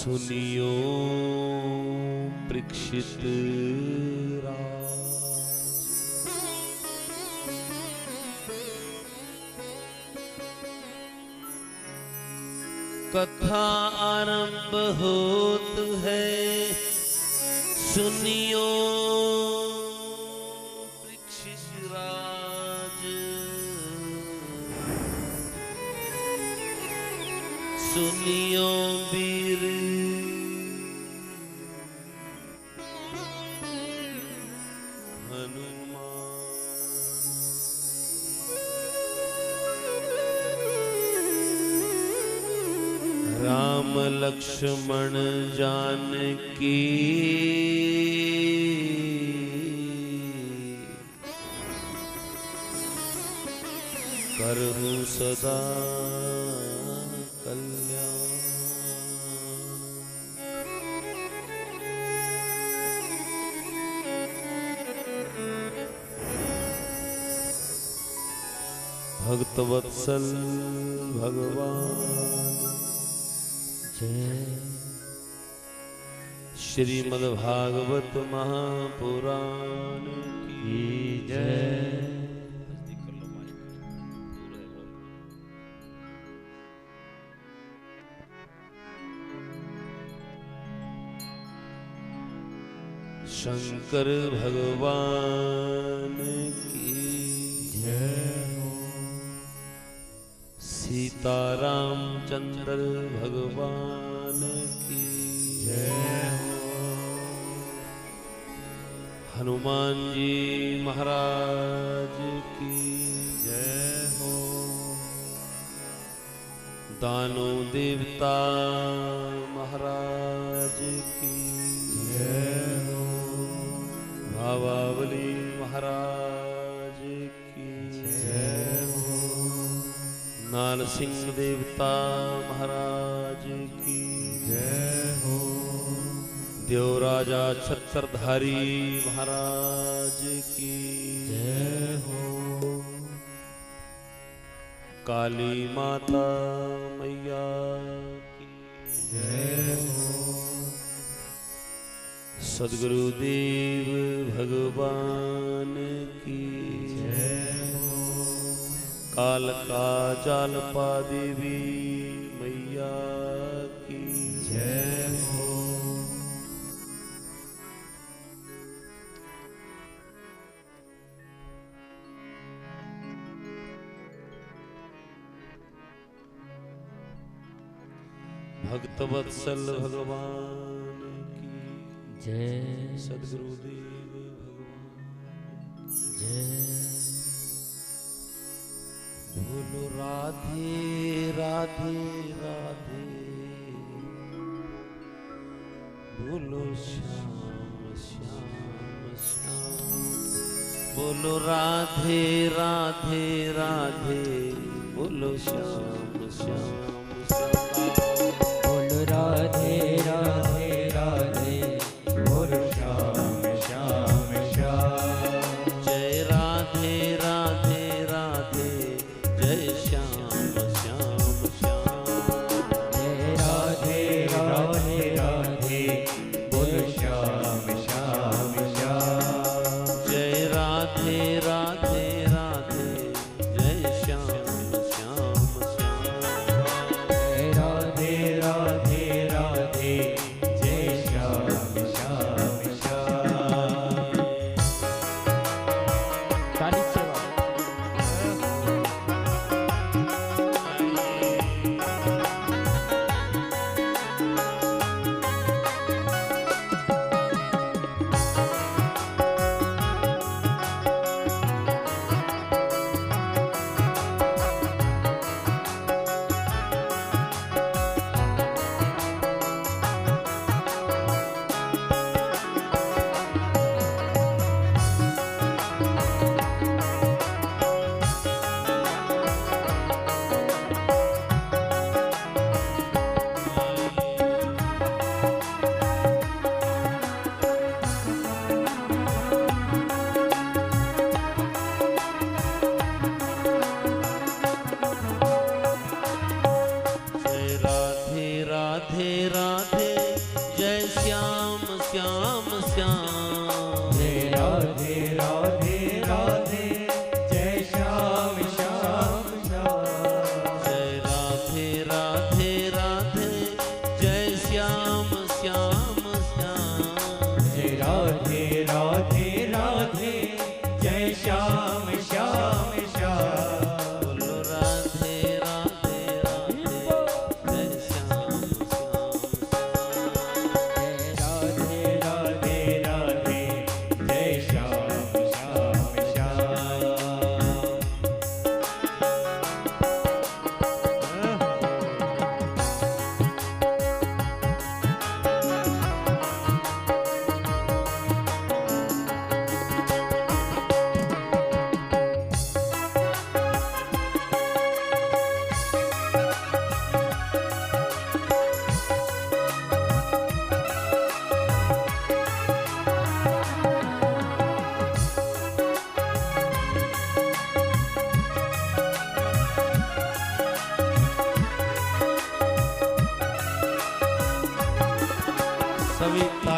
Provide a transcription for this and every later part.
सुनियो परीक्षित राज। कथा आरंभ होत है, सुनियो परीक्षित राज। सुनियो वीर राम लक्ष्मण जानकी करहु सदा कल्याण। भक्तवत्सल भगवान श्रीमद्भागवत महापुराण की जय। शंकर भगवान की जय। सीताराम चंद्र भगवान की जय। हनुमान जी महाराज की जय हो। दानो देवता महाराज की जय हो। भावावली महाराज की जय हो। नारसिंह देवता महाराज की जय हो। देवराजा छत्रधारी महाराज की जय हो। काली माता मैया की जय हो। सद्गुरुदेव भगवान की जय हो। काल का जालपा देवी मैया की जय हो। भक्तवत्सल भगवान की जय। सद्गुरुदेव भगवान की जय। बोलो राधे राधे राधे, बोलो श्याम श्याम श्याम। बोलो राधे राधे राधे, बोलो श्याम श्याम श्याम। बोलो राधे राधे राधे, बोलो श्याम श्याम श्याम। जय राधे राधे राधे, जय श्याम श्याम श्याम। जय राधे राधे राधे, बोलो श्याम श्याम श्याम। जय राधे राधे राधे, जय श्याम श्याम श्याम। जय राधे राधे राधे, जय श्याम श्याम श्याम। ताली सेवा। राधे राधे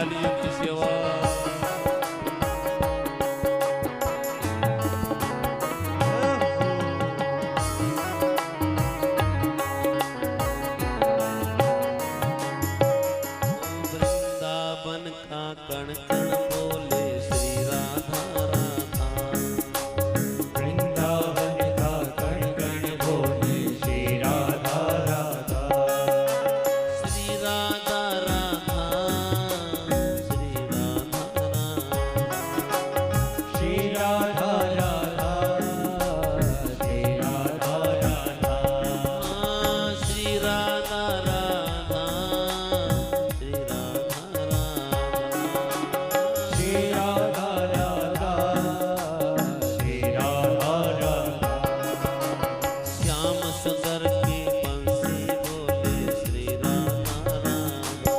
लालियों की सेवा। वृंदावन का कण कण बोले श्री राधा राधा। वृंदावन का कण कण बोले श्री राधा राधा। श्री राधा राधा श्री राधा राधा। श्री राधा राधा श्री राधा राधा। श्री राधा राधा श्री राधा राधा। श्री राधा राधा श्री राधा राधा। श्याम सुंदर की बंसी बोले श्री राधा राधा।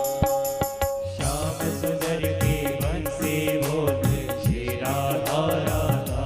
श्याम सुंदर की बंसी बोले श्री राधा राधा।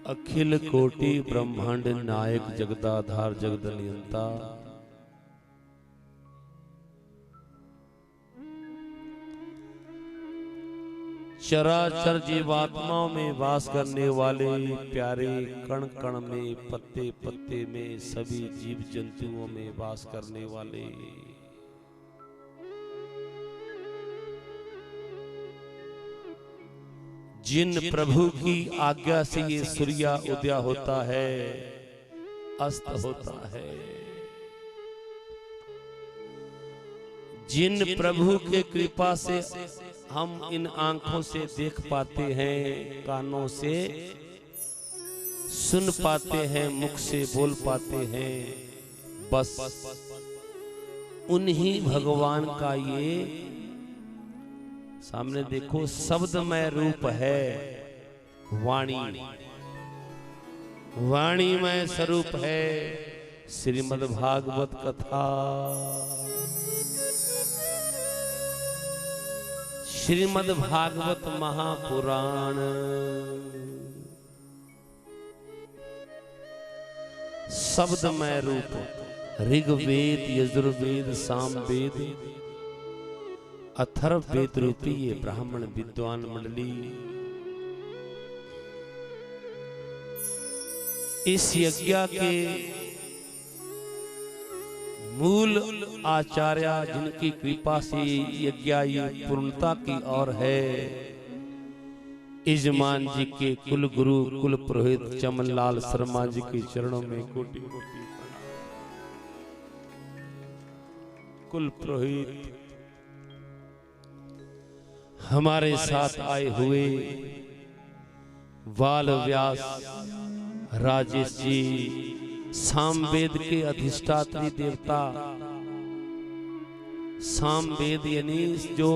अखिल कोटि ब्रह्मांड नायक जगदाधार जगदनियंता, चराचर जीवात्माओं में वास करने वाले प्यारे, कण कण में, पत्ते पत्ते में, सभी जीव जंतुओं में वास करने वाले जिन प्रभु की आज्ञा से ये सूर्य उदय होता है, अस्त होता है, जिन प्रभु के कृपा से हम इन आंखों से देख पाते हैं, कानों से सुन पाते हैं, मुख से बोल पाते हैं, बस उन्हीं भगवान का ये सामने देखो शब्दमय रूप है। वाणी वाणीमय स्वरूप है श्रीमद् भागवत कथा। श्रीमद् भागवत महापुराण शब्दमय रूप, ऋग्वेद, यजुर्वेद, सामवेद, अथर्ववेद रूपी ये ब्राह्मण विद्वान मंडली इस यज्ञ के मूल आचार्य, जिनकी कृपा से यज्ञ पूर्णता की ओर है, यजमान जी के कुल गुरु कुल पुरोहित चमनलाल शर्मा जी के चरणों में कोटि कोटि कुल पुरोहित हमारे साथ आए हुए बाल व्यास राजेश जी, सामवेद के अधिष्ठात्री देवता, सामवेद यानी जो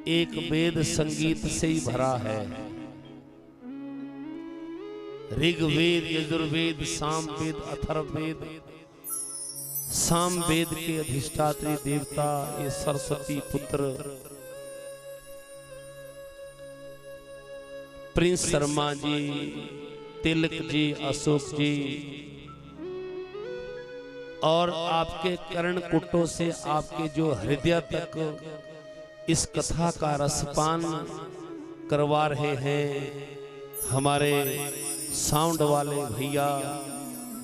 एक वेद संगीत से ही भरा है, ऋग्वेद, यजुर्वेद, सामवेद, अथर्ववेद, सामवेद के अधिष्ठात्री देवता ये सरस्वती पुत्र प्रिंस शर्मा जी, तिलक जी, अशोक जी और आपके कर्ण कुटों से आपके जो हृदय तक इस कथा का रसपान करवा रहे हैं, हमारे साउंड वाले भैया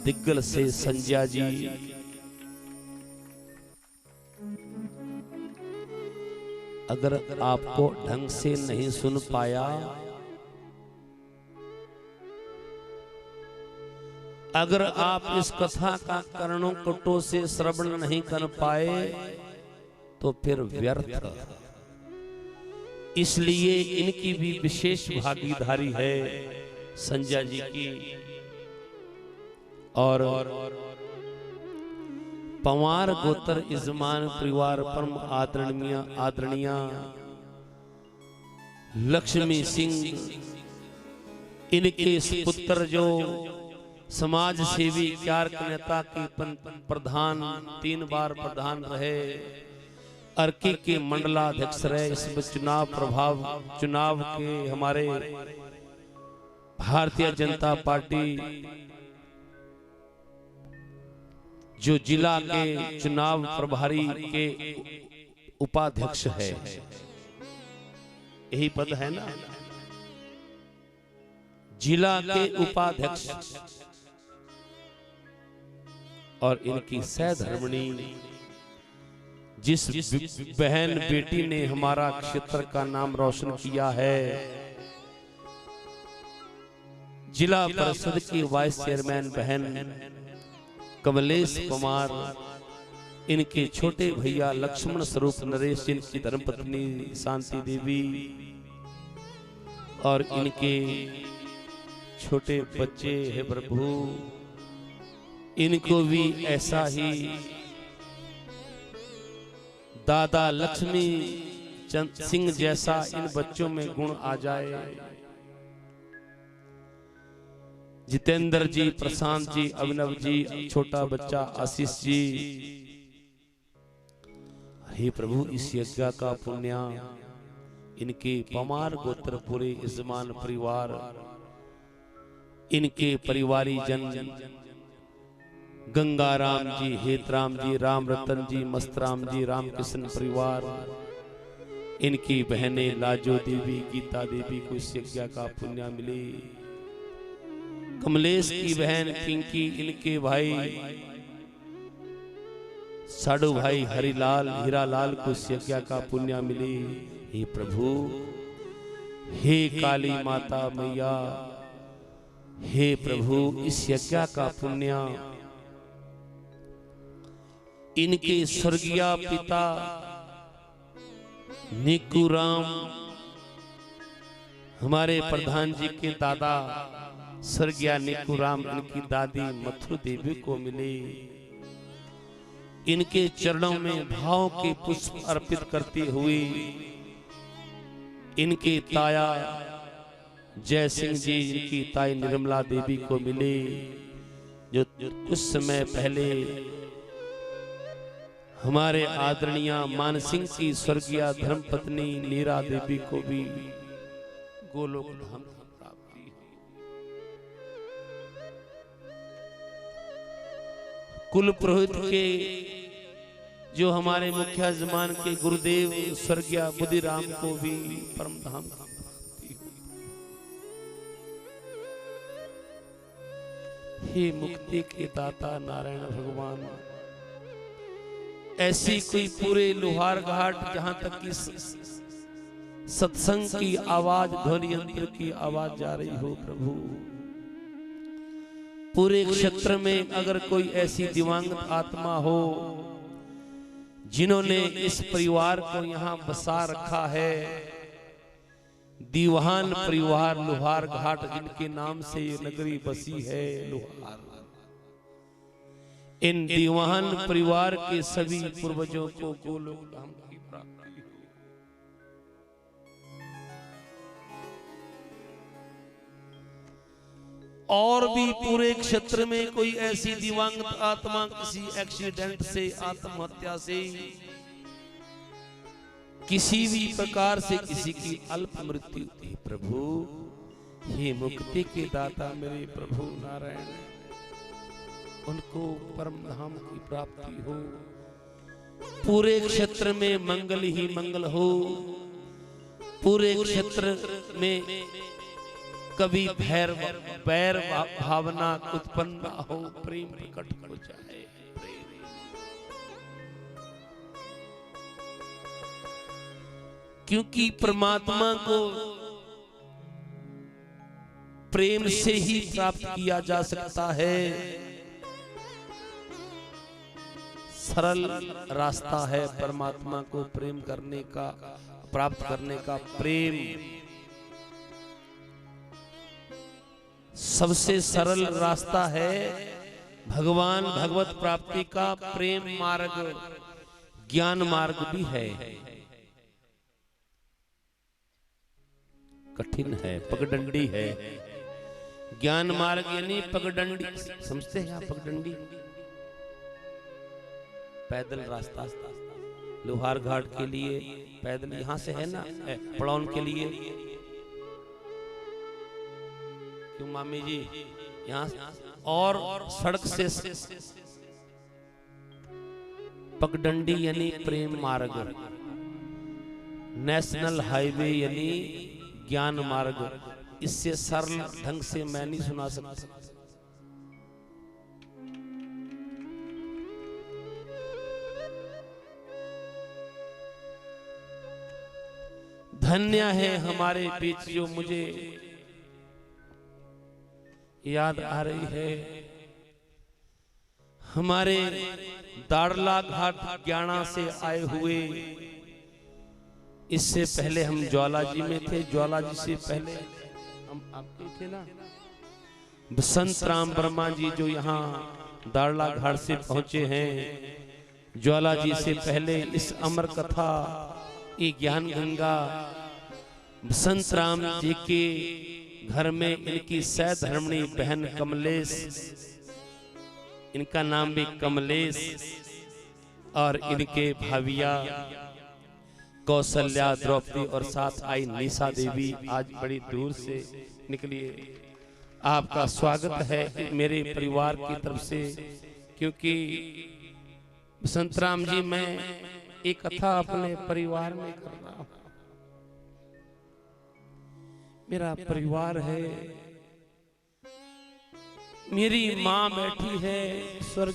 दिग्गल से संजय जी, अगर आपको ढंग से नहीं सुन पाया, अगर आप इस कथा का कर्णों कुटों से श्रवण नहीं कर पाए तो फिर व्यर्थ। इसलिए इनकी भी विशेष भागीदारी है संजय जी की, और पंवार गोत्र यजमान परिवार परम आदरणीय लक्ष्मी सिंह, इनके पुत्र जो समाज सेवी कार्य नेता के प्रधान, 3 बार प्रधान रहे, अर्की के मंडलाध्यक्ष रहे, इसमें चुनाव के हमारे भारतीय जनता पार्टी जो जिला के चुनाव प्रभारी के उपाध्यक्ष है, यही पद है ना, जिला के उपाध्यक्ष, और इनकी सहधर्मिणी जिस बहन बेटी ने हमारा क्षेत्र का नाम रोशन किया है, जिला परिषद की वाइस चेयरमैन बहन कमलेश कुमार, इनके छोटे भैया लक्ष्मण स्वरूप नरेश, इनकी धर्मपत्नी शांति देवी, और इनके छोटे बच्चे है प्रभु, इनको भी ऐसा ही दादा लक्ष्मी चंद सिंह जैसा इन बच्चों में गुण आ जाए। जितेंद्र जी, प्रशांत जी, अभिनव जी, छोटा बच्चा आशीष जी, हे प्रभु इस यज्ञ का पुण्य इनके पमार गोत्र पूरे यजमान परिवार इनके परिवारी जन गंगाराम जी, हेतराम जी, राम रतन जी, मस्तराम जी, रामकृष्ण परिवार, इनकी बहनें लाजो देवी, गीता देवी को इस यज्ञ का पुण्य मिले। कमलेश की बहन पिंकी, इनके भाई साडू भाई हरिलाल, हीरालाल को इस यज्ञ का पुण्य मिले। हे प्रभु, हे काली माता मैया, हे प्रभु, इस यज्ञ का पुण्य इनके स्वर्गीय पिता निकुराम, हमारे प्रधान जी के दादा स्वर्गीय निकुराम, इनकी दादी मथुर देवी को मिले। इनके चरणों में भाव के पुष्प अर्पित करते हुए इनके ताया जय सिंह जी, इनकी ताई निर्मला देवी को मिले, जो कुछ समय पहले हमारे आदरणीय मानसिंह की स्वर्गीय धर्मपत्नी नीरा देवी को भी गोलोक धाम की प्राप्ति हुई। कुल पुरोहित के जो हमारे मुखिया जमान के गुरुदेव स्वर्गीय बुद्धिराम को भी परम धाम की प्राप्ति हुई। हे मुक्ति के दाता नारायण भगवान, ऐसी कोई पूरे लोहार घाट जहां तक की सत्संग की आवाज, ध्वनि यंत्र की आवाज जा रही हो प्रभु, पूरे क्षेत्र में अगर कोई ऐसी दिवंगत आत्मा हो जिन्होंने इस परिवार को यहाँ बसा रखा है, दीवान परिवार लोहार घाट जिनके नाम से ये नगरी बसी है लोहार, इन दीवान परिवार के सभी पूर्वजों को गोलोक धाम की प्राप्ति हो। और भी पूरे क्षेत्र में कोई ऐसी दिवंगत आत्मा किसी एक्सीडेंट से, आत्महत्या से, किसी भी प्रकार से किसी की अल्प मृत्यु थी प्रभु, हे मुक्ति के दाता मेरे प्रभु नारायण, उनको परम धाम की प्राप्ति हो। पूरे क्षेत्र में मंगल ही मंगल हो, पूरे क्षेत्र में कभी बैर भावना उत्पन्न न हो, प्रेम प्रकट हो जाए। क्योंकि परमात्मा को प्रेम से ही प्राप्त किया जा सकता है। सरल रास्ता है परमात्मा को प्रेम करने का, प्राप्त करने का। प्रेम सबसे सरल रास्ता है भगवान भगवत प्राप्ति का। प्रेम मार्ग ज्ञान मार्ग भी है, कठिन है, पगडंडी है। ज्ञान मार्ग यानी पगडंडी, समझते हैं आप? पगडंडी पैदल रास्ता लोहार घाट के लिए पैदल, यहां से है ना पड़ौन के लिए, क्यों मामी जी यहाँ, और सड़क से पगडंडी यानी प्रेम मार्ग, नेशनल हाईवे यानी ज्ञान मार्ग। इससे सरल ढंग से मैं नहीं सुना सकता। धन्य है हमारे बीच जो मुझे याद आ रही है, हमारे दाड़ला घाट ज्ञाना से आए हुए, इससे पहले हम ज्वाला जी में थे, ज्वाला जी से पहले हम आपके थे ना, बसंत राम वर्मा जी जो यहाँ दाड़ला घाट से पहुंचे हैं। ज्वाला जी से पहले इस अमर कथा, ये ज्ञान गंगा बसंत राम जी के घर में इनकी सहधर्मणी बहन कमलेश, इनका नाम भी कमलेश, और इनके भाविया कौशल्या, द्रौपदी और साथ आई निशा देवी आज बड़ी दूर से निकली है। आपका स्वागत है मेरे परिवार की तरफ से, क्योंकि बसंत राम जी मैं एक कथा अपने परिवार में कर रहा हूं। मेरा परिवार है, मेरी माँ बैठी है, स्वर्ग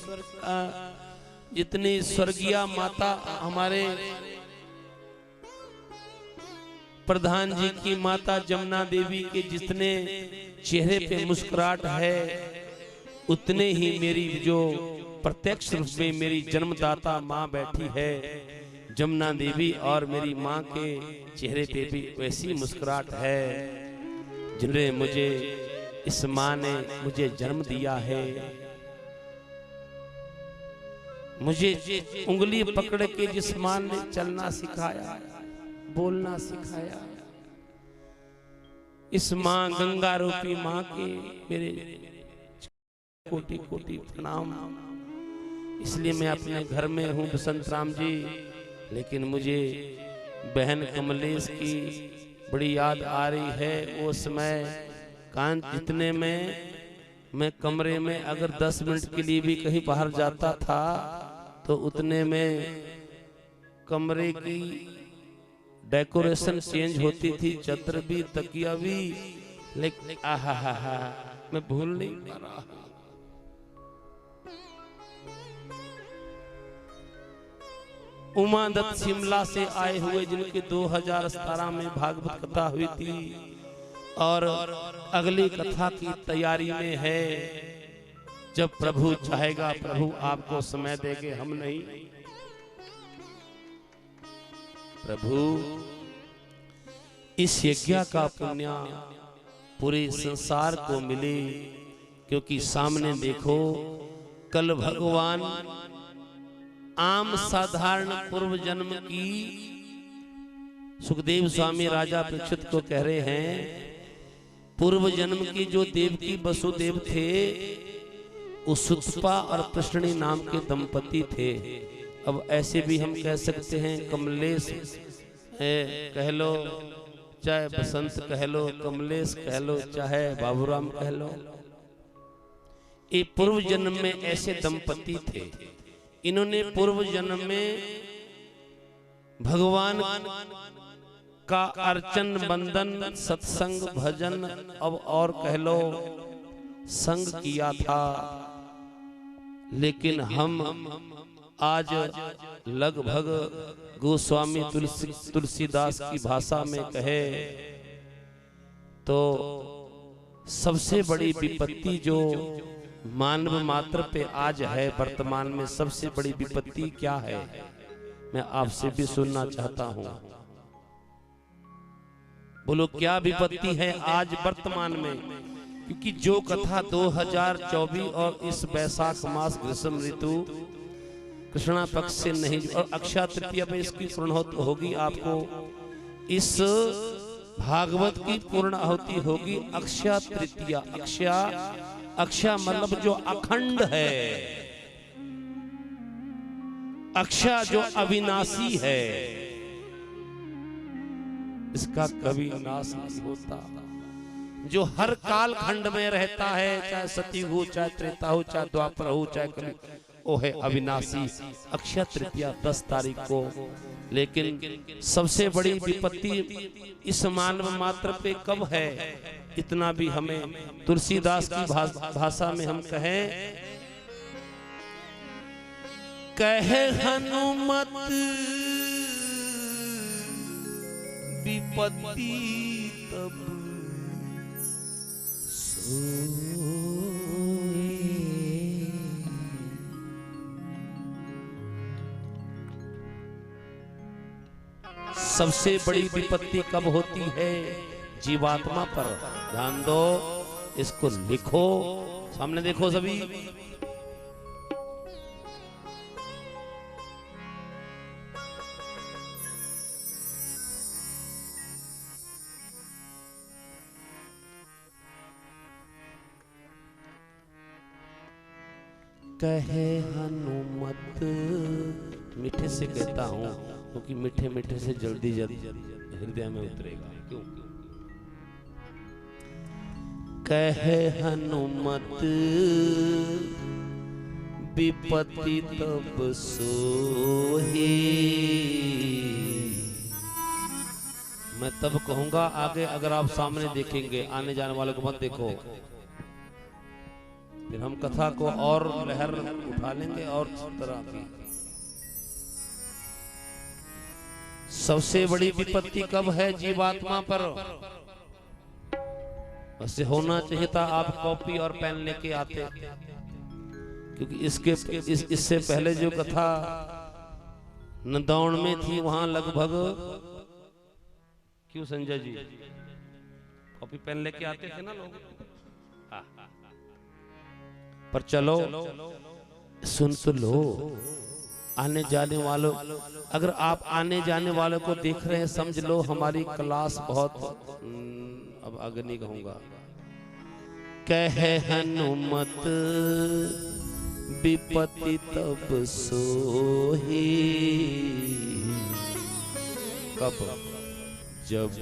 जितनी स्वर्गीय माता हमारे प्रधान जी की माता जमुना देवी के जितने चेहरे पे मुस्कुराहट है, उतने ही मेरी जो प्रत्यक्ष रूप में मेरी जन्मदाता माँ बैठी है जमुना देवी, और मेरी माँ के चेहरे पे भी वैसी मुस्कुराहट है जिन्हें मुझे इस माँ ने मुझे जन्म दिया है। मुझे उंगली पकड़ के जिस माँ ने चलना सिखाया, बोलना सिखाया, इस माँ गंगा रूपी माँ के मेरे कोटि कोटि प्रणाम। इसलिए मैं अपने घर में हूँ बसंत राम जी, लेकिन मुझे बहन कमलेश की बड़ी याद आ रही है। वो समय कांच जितने में मैं कमरे में अगर 10 मिनट के लिए भी कहीं बाहर जाता था तो उतने में कमरे की डेकोरेशन चेंज होती थी, चादर भी, तकिया भी, लेकिन आहा मैं भूल नहीं पा रहा। उमा दत्त शिमला से आए हुए, जिनके 2017 में भागवत कथा हुई थी और अगली कथा की तैयारी में है। जब प्रभु चाहेगा प्रभु आपको समय देंगे, हम नहीं। प्रभु इस यज्ञ का पुण्य पूरे संसार को मिले, क्योंकि सामने देखो कल भगवान आम साधारण पूर्व जन्म की सुखदेव स्वामी राजा परीक्षित को कह रहे हैं, पूर्व जन्म की जो देवकी वसुदेव थे वो सुतपा और प्रश्नी नाम के दंपति थे। अब ऐसे भी हम कह सकते हैं, कमलेश कह लो, चाहे बसंत कह लो, कमलेश कह लो, चाहे बाबूराम कह लो, ये पूर्व जन्म में ऐसे दंपति थे। इन्होंने पूर्व जन्म में भगवान का अर्चन, बंदन, सत्संग, भजन, अब और कह लो संग किया था। लेकिन हम आज लगभग गोस्वामी तुलसीदास की भाषा में कहे तो सबसे बड़ी विपत्ति जो मानव मात्र पे आज है वर्तमान में, सबसे बड़ी विपत्ति क्या है, मैं आपसे भी सुनना चाहता हूं। बोलो क्या विपत्ति है आज वर्तमान में? क्योंकि जो कथा 2024 और इस वैशाख मास ग्रीष्म ऋतु कृष्णा पक्ष से नहीं, और अक्षय तृतीया पे इसकी पूर्णाहुति होगी, आपको इस भागवत की पूर्ण आहुति होगी अक्षय तृतीया। अक्षय मतलब जो अखंड है, अक्षय जो अविनाशी है, इसका कभी नाश नहीं होता, जो हर काल खंड में रहता है, चाहे सतयुग हो, चाहे त्रेता हो, चाहे द्वापर हो, चाहे कलयुग, वो है अविनाशी। अक्षय तृतीया 10 तारीख को। लेकिन सबसे बड़ी विपत्ति इस मानव मात्र पे कब है, इतना भी हमें तुलसीदास की भाषा में हम कहें, कहे हनुमत विपत्ति तब सबसे बड़ी विपत्ति कब होती है? जीवात्मा पर। ध्यान दो, इसको लिखो, सामने देखो सभी। कहे हनुमत, मीठे से कहता हूं क्योंकि मीठे मीठे से जल्दी हृदय में उतरेगा। क्यों? कहे हनुमत विपत्ति तब सोही। मैं तब कहूंगा आगे, अगर आप सामने देखेंगे, आने जाने वाले को मत देखो, फिर हम कथा को और लहर उठा लेंगे और तरह की। सबसे बड़ी विपत्ति कब है जीवात्मा पर? वैसे होना चाहिए था आप कॉपी और पेन लेके आते, क्योंकि इससे पहले जो कथा नंदौड़ में थी वहां लगभग, क्यों संजय जी कॉपी पेन लेके आते थे ना लोग। पर चलो सुन तो लो, आने जाने वालों, अगर आप आने जाने वालों को देख रहे हैं, समझ लो हमारी क्लास बहुत, अब आगे नहीं कहूंगा। कहे हनुमत विपत्ति तब सोही। कब? जब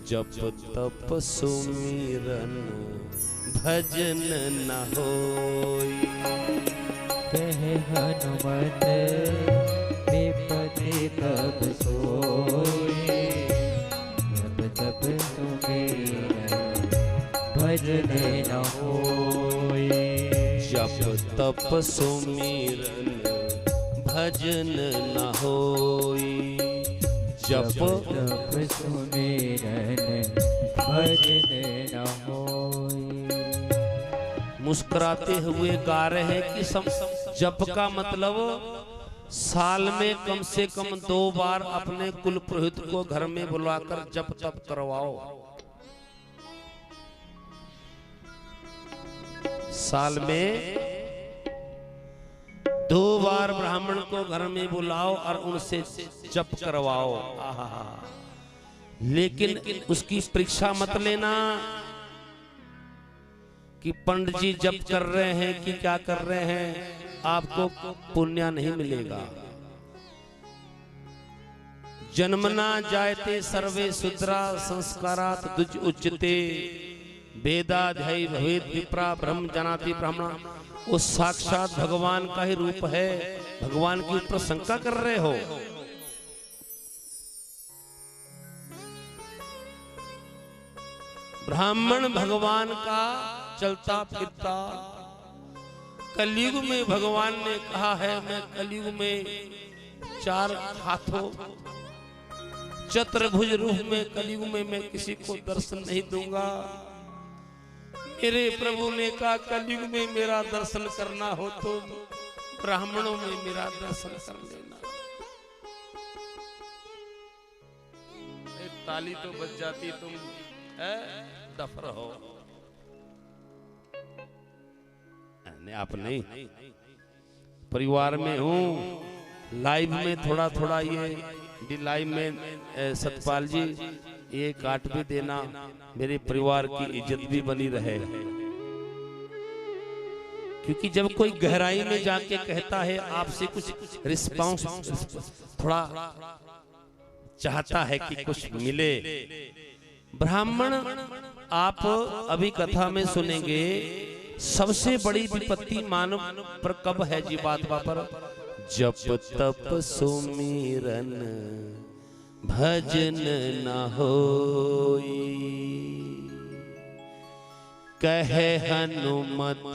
जप तप सुमिरन भजन न होई। कहे हनुमत विपत्ति तब सोई। जब तप सुमिरन भजन न होई। जप तप सुमिरन भजन न होई। जप तप सुमिरन भजन न होई। मुस्कुराते हुए गा रहे हैं कि जप का मतलब साल में कम से कम 2 बार अपने कुल पुरोहित को घर में बुलाकर जप तप करवाओ। साल में 2 बार ब्राह्मण को घर में बुलाओ और उनसे जप करवाओ। आहा, लेकिन उसकी परीक्षा मत लेना कि पंडित जी जप कर रहे हैं कि क्या कर रहे हैं, आपको पुण्य नहीं मिलेगा। जन्मना जायते सर्वे शूद्रा संस्कारात् द्विज उच्यते। वेदाध्यायी भवेद विप्रा ब्रह्म जनाति ब्राह्मण। वो साक्षात भगवान का ही रूप है। भगवान के ऊपर शंका कर रहे हो? ब्राह्मण भगवान का चलता फिरता। कलयुग में भगवान ने कहा है, मैं कलयुग में 4 हाथों चतुर्भुज रूप में कलयुग में मैं किसी को दर्शन नहीं दूंगा। मेरे प्रभु ने कहा कलयुग में मेरा दर्शन करना हो तो ब्राह्मणों में मेरा दर्शन कर लेना। ताली तो बज जाती, तुम दफर हो। आप नहीं, परिवार में हूँ, लाइव में थोड़ा थोड़ा ये लाइव में सतपाल जी ये काट भी देना, मेरे परिवार की इज्जत भी बनी रहे। क्योंकि जब कोई गहराई में जाके कहता है आपसे कुछ रिस्पांस, थोड़ा चाहता है कि कुछ मिले। ब्राह्मण आप अभी कथा में सुनेंगे, सबसे बड़ी विपत्ति मानव पर कब है जीवात्मा पर? जप तप सुमिरन भजन न होई। कहे हनुमत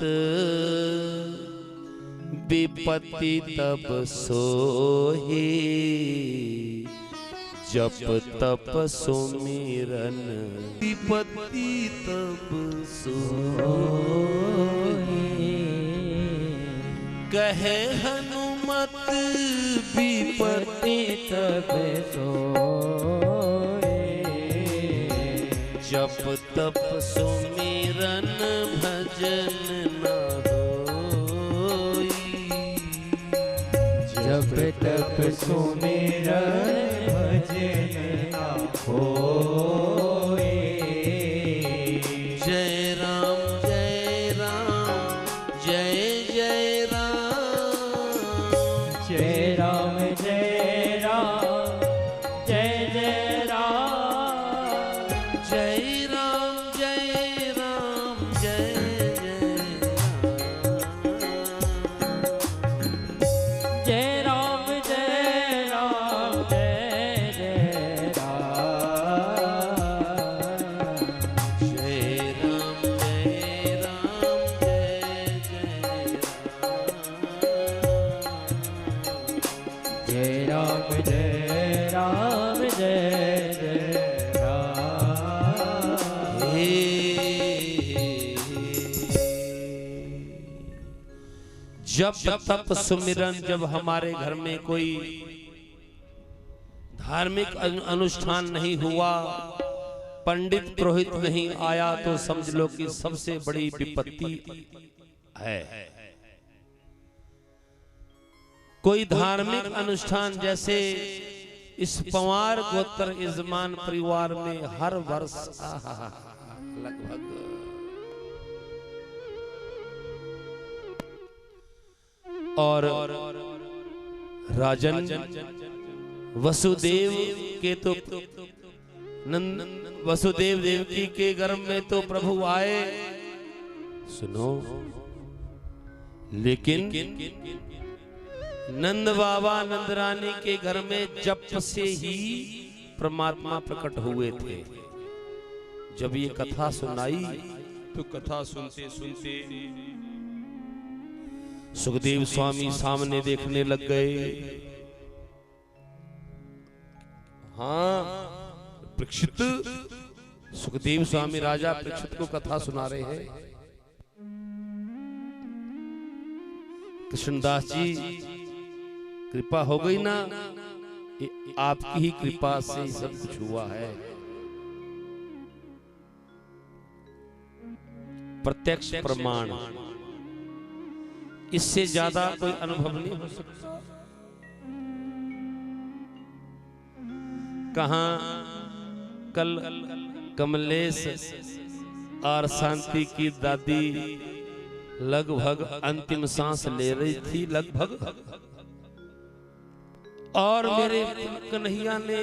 विपत्ति तब सोही। जप तप सुमिरन विपत्ति तब सोई। कहे हनुमत विपत्ति तब सोई। जप तप सुमिरन भजन न होई। जप तप सुमिरन भजन न होई। जय राम जय राम जय जय राम। जय राम जय राम जय जय राम। जय राम जय राम जब तप सुमिरन, जब हमारे घर में कोई धार्मिक अनुष्ठान नहीं हुआ, पंडित पुरोहित नहीं आया, तो समझ लो कि सबसे बड़ी विपत्ति है। कोई धार्मिक अनुष्ठान जैसे इस पवार गोत्र यजमान परिवार में हर वर्ष लगभग और राजन वसुदेव के तो वसुदेव देवकी के गर्भ में तो प्रभु आए, सुनो, लेकिन नंद बाबा नंद रानी के घर में जप से ही परमात्मा प्रकट हुए थे। जब ये कथा सुनाई तो कथा सुनते सुनते सुखदेव स्वामी सामने देखने लग गए। हाँ, परीक्षित, सुखदेव स्वामी राजा परीक्षित को कथा सुना रहे हैं। कृष्णदास जी, कृपा हो गई ना, आपकी ही कृपा से ही सब कुछ हुआ है। प्रत्यक्ष प्रमाण, इससे ज्यादा कोई अनुभव नहीं हो सकता। कहां कल कमलेश और शांति की दादी लगभग अंतिम सांस ले रही थी, लगभग, और मेरे कन्हैया ने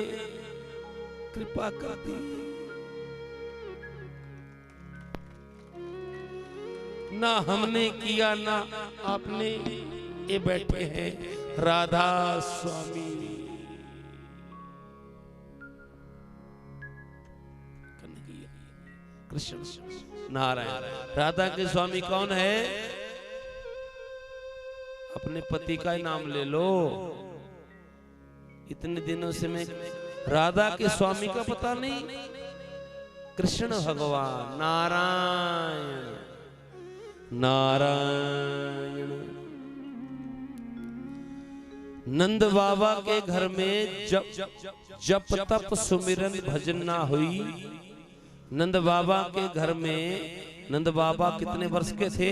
कृपा कर दी। ना हमने किया ना आपने, ये बैठे हैं राधा स्वामी, कृष्ण नारायण। राधा के स्वामी कौन है? अपने पति का ही नाम ले लो। इतने दिनों से मैं राधा के स्वामी का पता नहीं। कृष्ण भगवान, नारायण नारायण। नंद बाबा के घर में जप तप सुमिरन भजन ना हुई। नंद बाबा के घर में, नंद बाबा कितने वर्ष के थे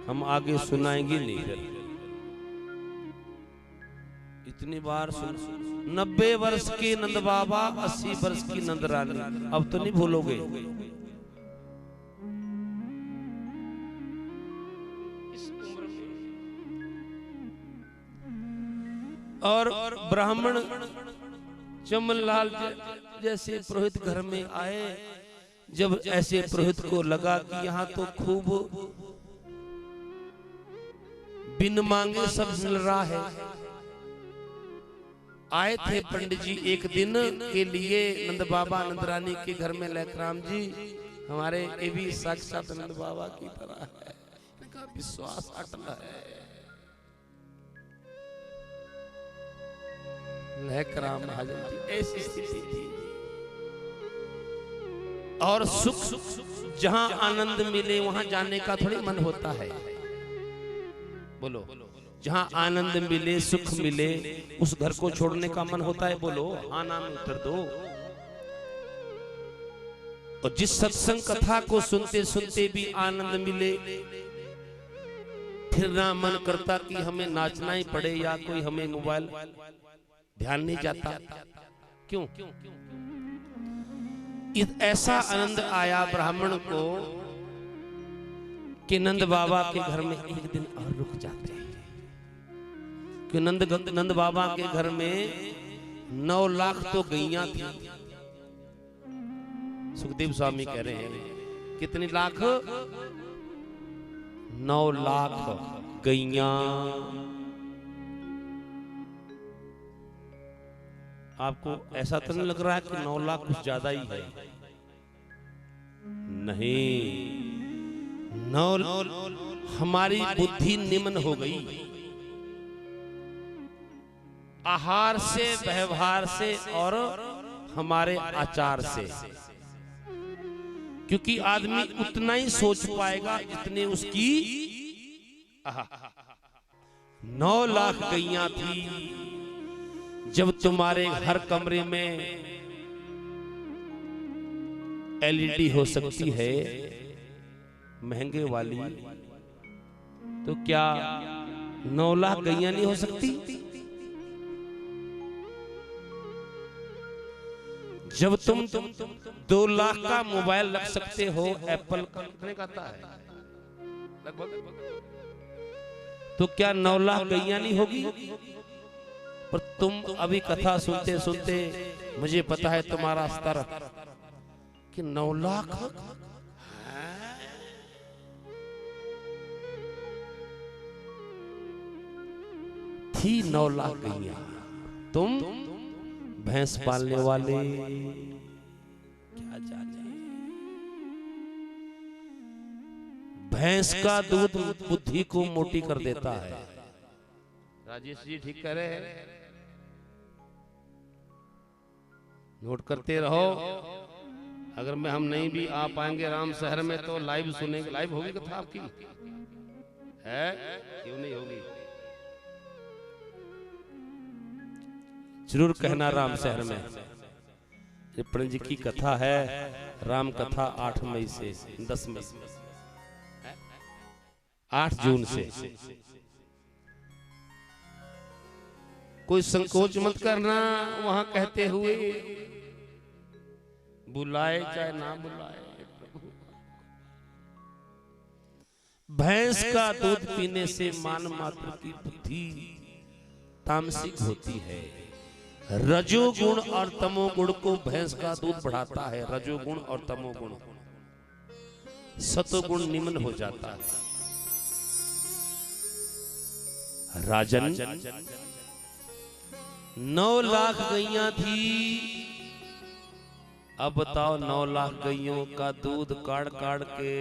हम आगे सुनाएंगे नहीं, इतनी बार सुन। 90 वर्ष के नंद बाबा, 80 वर्ष की नंद रानी, अब तो नहीं भूलोगे। और ब्राह्मण चमनलाल जैसे पुरोहित घर में आए। जब ऐसे पुरोहित को लगा कि यहाँ तो खूब बिन मांगे सब मिल रहा है, आए थे पंडित जी एक दिन के लिए नंद बाबा नंद रानी के घर में। लखराम जी, हमारे ये भी साक्षात नंद बाबा की तरह है, इनका विश्वास अटल है। लखराम महाजन की ऐसी स्थिति थी। और सुख जहां आनंद मिले वहां जाने का थोड़ी मन होता है। बोलो, जहां आनंद मिले, सुख मिले, उस घर को छोड़ने का मन होता है? बोलो हाँ ना में उत्तर दो। और जिस सत्संग कथा को सुनते सुनते भी आनंद मिले, फिर ना मन करता कि हमें नाचना ही पड़े या कोई हमें मोबाइल, ध्यान नहीं जाता। क्यों? ऐसा आनंद आया ब्राह्मण को कि नंद बाबा के घर में एक दिन और रुक जाते हैं। कि नंद बाबा के घर में 9 लाख तो गैया थी। सुखदेव स्वामी कह रहे हैं कितनी लाख? 9 लाख गैया। आपको ऐसा तो नहीं लग रहा है कि 9 लाख कुछ ज्यादा ही है? नहीं, 9 हमारी बुद्धि निम्न हो गई। आहार से, व्यवहार से और हमारे आचार से। क्योंकि आदमी उतना ही सोच पाएगा जितने उसकी 9 लाख गैया थी। जब तुम्हारे हर कमरे में एलईडी हो सकती है महंगे वाली, तो क्या 9 लाख गैया नहीं हो सकती? जब तुम 2 लाख का मोबाइल रख सकते हो, एप्पल कितने का आता है लगभग, तो क्या 9 लाख गैया नहीं होगी? पर तुम अभी कथा सुनते सुनते मुझे पता है तुम्हारा स्तर कि 9 लाख थी। 9 लाख गैया, तुम भैंस पालने वाले क्या जाने। भैंस का दूध बुद्धि को मोटी कर देता है। राजेश जी ठीक कह रहे हैं, नोट करते रहो। अगर मैं हम नहीं भी आ पाएंगे राम शहर में तो लाइव सुनेंगे। लाइव होगी कथा आपकी है, क्यों नहीं होगी? जरूर कहना राम शहर में। टिप्पणी जी की कथा है, राम कथा 8 मई से 10 मई 8 जून से। कोई संकोच मत करना वहां कहते हुए, बुलाए चाहे ना बुलाए। भैंस का दूध पीने से मान मात्र की बुद्धि तामसिक होती है। रजोगुण और तमोगुण को भैंस का दूध बढ़ाता है। रजोगुण और तमोगुण, सतोगुण निम्न हो जाता है। राजन 9 लाख गैया थी। अब बताओ 9 लाख गैयों का दूध काढ़ काढ़ के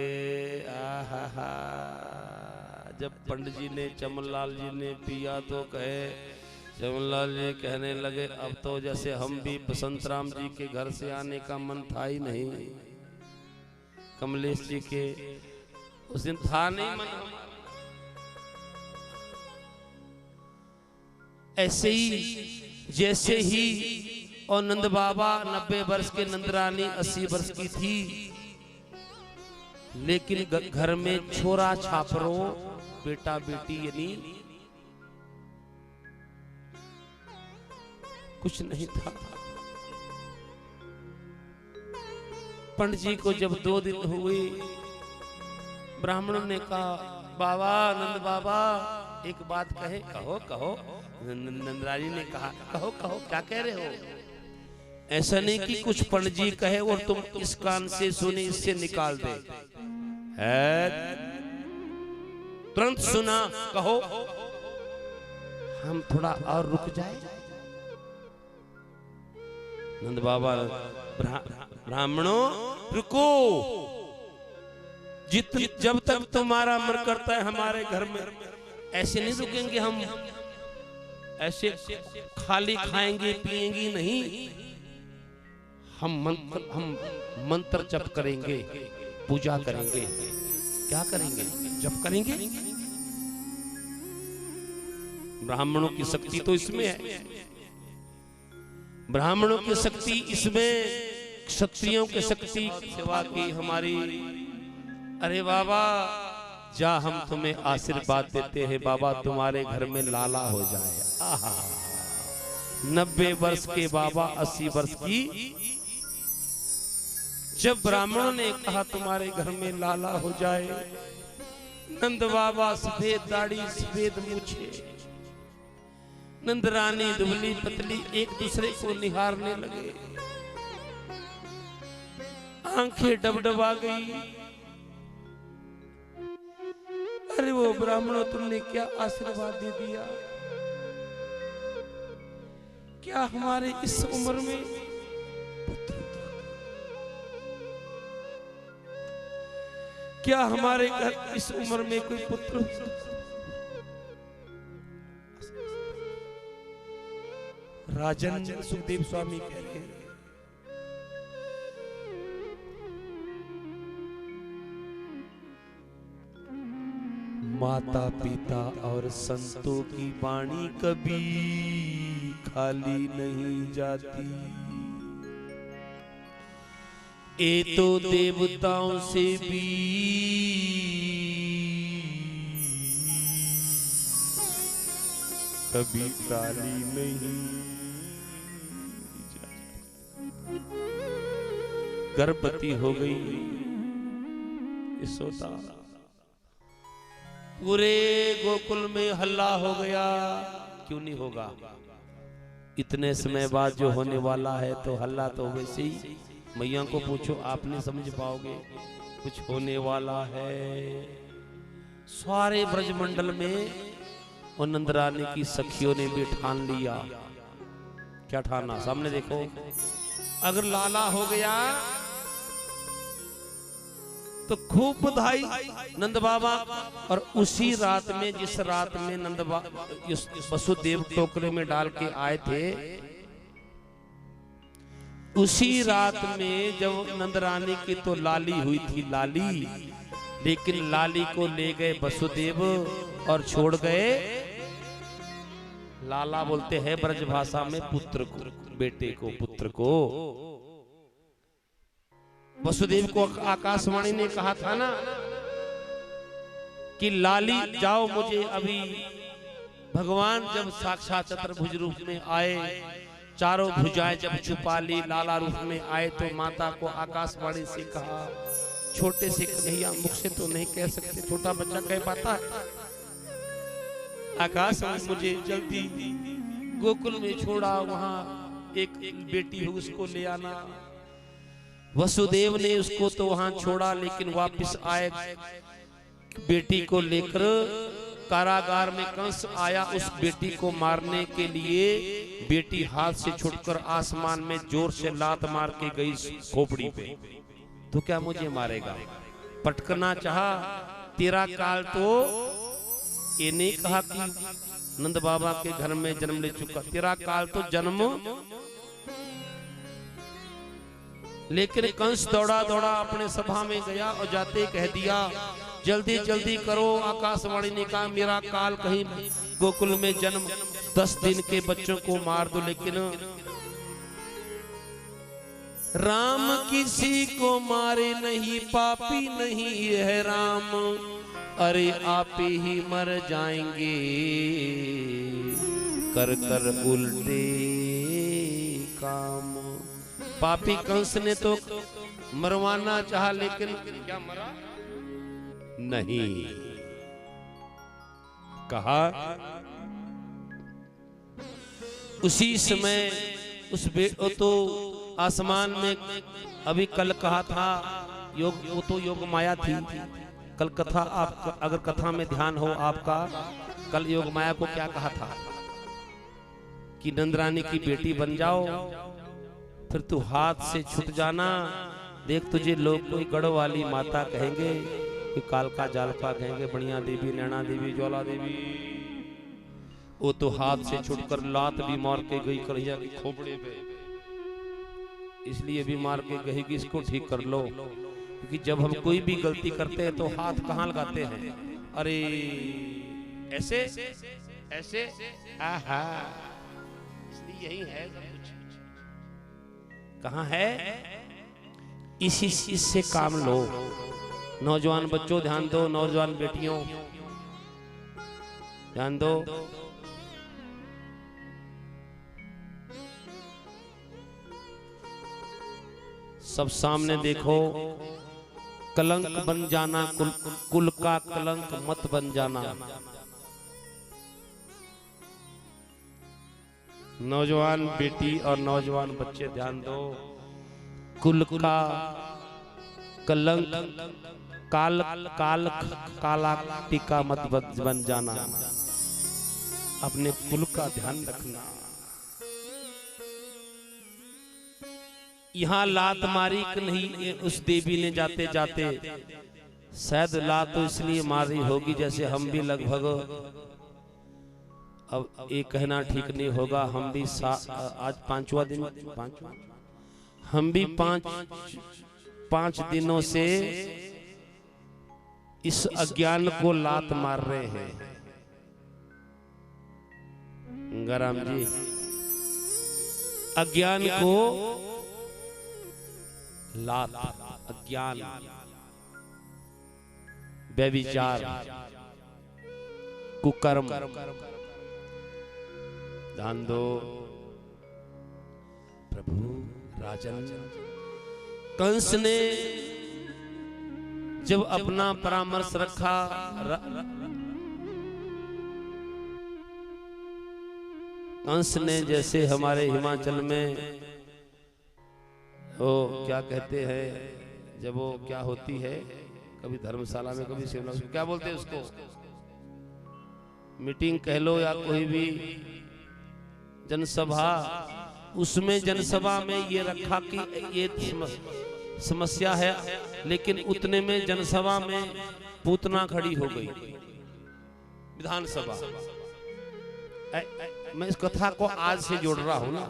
जब पंडित जी ने, चमनलाल जी ने पिया तो कहे, चमनलाल जी कहने लगे अब तो जैसे हम भी बसंत राम जी के घर से आने का मन था ही नहीं। कमलेश जी के उस दिन था नहीं मन। ऐसे ही जैसे ही और नंद बाबा 90 वर्ष के, नंदरानी 80 वर्ष की थी, लेकिन घर में छोरा छापरों, बेटा बेटी यानी कुछ नहीं था। पंडित जी को जब 2 दिन हुए, ब्राह्मणों ने कहा बाबा, नंद बाबा एक बात कहे। कहो कहो। नंदरानी ने कहा कहो कहो, क्या कह रहे हो? ऐसा नहीं कि कुछ पंडित जी कहे और तुम इस कान से सुने इससे निकाल दे। है तुरंत सुना, कहो। हम थोड़ा और रुक जाए। नंद बाबा, ब्राह्मणों रुको, जब तक तुम्हारा मन करता है हमारे घर में, ऐसे नहीं रुकेंगे हम। ऐसे खाली खाएंगे पिएंगे नहीं। हम मंत्र जप करेंगे, पूजा करेंगे। क्या करेंगे? जप करेंगे। ब्राह्मणों की शक्ति तो इसमें है। ब्राह्मणों की शक्ति इसमें, क्षत्रियों की शक्ति सेवा की हमारी। अरे बाबा जा, हम तुम्हें आशीर्वाद देते हैं बाबा, तुम्हारे घर में लाला हो जाए। 90 वर्ष के बाबा 80 वर्ष की। जब ब्राह्मणों ने कहा तुम्हारे घर में लाला हो जाए, नंद बाबा सफेद दाढ़ी सफेद मूछे, नंदरानी दुबली पतली एक दूसरे को निहारने लगे। आंखें डबडबा गई। अरे वो ब्राह्मणों, तुमने क्या आशीर्वाद दे दिया। क्या हमारे इस उम्र में क्या हमारे घर इस उम्र में कोई पुत्र? राजन सुखदेव स्वामी कह रहे हैं, माता पिता और संतों की वाणी कभी खाली नहीं जाती। ये तो देवताओं से भी कभी खाली नहीं जाती। गर्भवती हो गई यशोदा, पूरे गोकुल में हल्ला हो गया। क्यों नहीं होगा, इतने समय बाद जो होने वाला है तो हल्ला तो वैसे ही। मैया को पूछो, आप नहीं समझ पाओगे, कुछ होने वाला है। सारे ब्रजमंडल में और नंद रानी की सखियों ने भी ठान लिया। क्या ठाना, सामने देखो, अगर लाला हो गया तो खूब बधाई नंद बाबा। और उसी रात में, जिस रात में नंद वसुदेव टोकरे में डाल के आए थे, उसी रात में जब नंद रानी की तो लाली हुई थी लाली, लेकिन लाली को ले गए वसुदेव और छोड़ गए, लाला बोलते हैं ब्रज भाषा में पुत्र को, बेटे को, पुत्र को। वसुदेव को आकाशवाणी ने कहा था ना कि लाली जाओ, मुझे अभी भगवान जब साक्षात चतुर्भुज रूप में आए, चारों भुजाएं जब छुपा ली, लाला रूप में आए, तो माता को आकाशवाणी से कहा, छोटे से कन्हैया मुख से तो नहीं कह सकते, छोटा बच्चा कह पाता है। आकाशवाणी मुझे जल्दी गोकुल में छोड़ा, वहां एक बेटी हो उसको ले आना। वसुदेव ने उसको तो वहां छोड़ा, लेकिन वापस आए बेटी को लेकर। कारागार में कंस आया उस बेटी को मारने के लिए। बेटी हाथ से छूटकर आसमान में जोर से लात मार के गई खोपड़ी पे। तो क्या मुझे मारेगा, पटकना चाहा, तेरा काल तो ये नहीं कहा कि नंद बाबा के घर में जन्म ले चुका, तेरा काल तो जन्म। लेकिन कंस दौड़ा दौड़ा अपने सभा में गया और जाते कह दिया, जल्दी जल्दी करो। आकाशवाणी ने कहा, मेरा काल कहीं गोकुल में जन्म 10 दिन के बच्चों को मार दो, लेकिन राम किसी को मारे नहीं, पापी नहीं है राम, अरे आप ही मर जाएंगे कर कर उल्टे काम। पापी कंस ने तो मरवाना चाहा, लेकिन क्या मरा नहीं। कहा उसी समय उस तो आसमान में, अभी कल कहा था योग, वो तो योग माया थी। कल कथा, आप अगर कथा में ध्यान हो आपका, कल योग माया को क्या कहा था कि नंद रानी की बेटी बन जाओ, फिर तू हाथ से छूट जाना। देख तुझे लोग कोई गढ़ वाली माता कहेंगे, कि कालका जालका कहेंगे, बढ़िया देवी, नैना देवी, ज्वाला देवी। वो तो हाथ से छूटकर लात भी मार के गई कन्हैया की खोपड़े पे, इसलिए भी मार के कहेगी इसको ठीक कर लो। क्योंकि जब हम कोई भी गलती करते हैं तो हाथ कहाँ लगाते हैं, अरे ऐसे ऐसे, आहा, इसलिए यही है सब कुछ। कहाँ है, इसी चीज से काम लो। नौजवान बच्चों ध्यान दो, नौजवान बेटियों ध्यान दो। सब सामने देखो, कलंक बन जाना, कुल का कलंक मत बन जाना। नौजवान बेटी और नौजवान बच्चे ध्यान दो, कुल का कलंक, काला टीका मत बन जाना। अपने कुल का ध्यान रखना। यहाँ लात मारी कि नहीं उस देवी ने जाते जाते, शायद लात तो इसलिए मारी होगी जैसे हम भी लगभग, अब ये कहना ठीक नहीं होगा, हम भी आज 5वां दिन, हम भी पांच दिनों से इस अज्ञान को लात मार रहे हैं। गंगाराम जी, अज्ञान को लात, अज्ञान, व्यभिचार, कुकर्म, ध्यान दो प्रभु। राजन, कंस ने जब अपना परामर्श रखा, कंस ने जैसे हमारे हिमाचल में वो क्या कहते हैं, जब वो क्या होती है, कभी धर्मशाला में कभी शिमला, क्या बोलते हैं उसको, मीटिंग कह लो या कोई भी जनसभा, उसमें जनसभा में ये रखा कि ये समस्या है, लेकिन उतने में जनसभा में पूतना खड़ी हो गई, विधानसभा। मैं इस कथा को आज से जोड़ रहा हूं ना।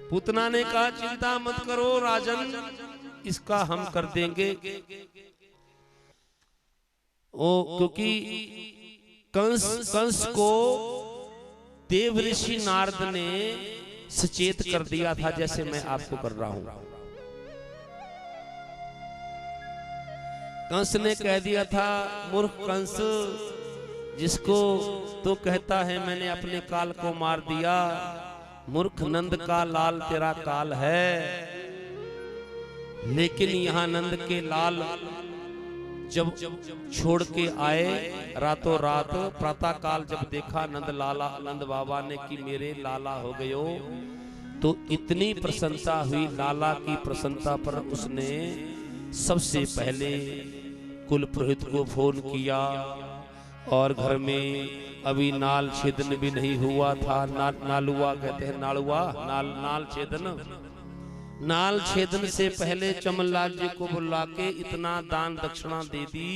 पूतना ने कहा चिंता मत करो राजन, इसका हम कर देंगे। ओ क्योंकि कंस को देव ऋषि नारद ने सचेत कर दिया था, जैसे मैं आपको कर रहा हूं। कंस ने कह दिया था, मूर्ख कंस, जिसको तो कहता है मैंने अपने काल को मार दिया, मूर्ख, नंद का लाल तेरा काल है। लेकिन यहां नंद के लाल जब छोड़ के आए रातों रात, प्रातः काल जब देखा नंद बाबा ने कि मेरे लाला हो गयो, तो इतनी प्रसन्नता हुई। लाला की प्रसन्नता पर उसने सबसे पहले कुल पुरोहित को फोन किया, और घर में अभी नाल छेदन भी नहीं हुआ था। नालुआ कहते हैं, नालुआ, नाल छेदन। नाल छेदन से पहले चमनलाल जी को बुला के इतना दान दक्षिणा दे दी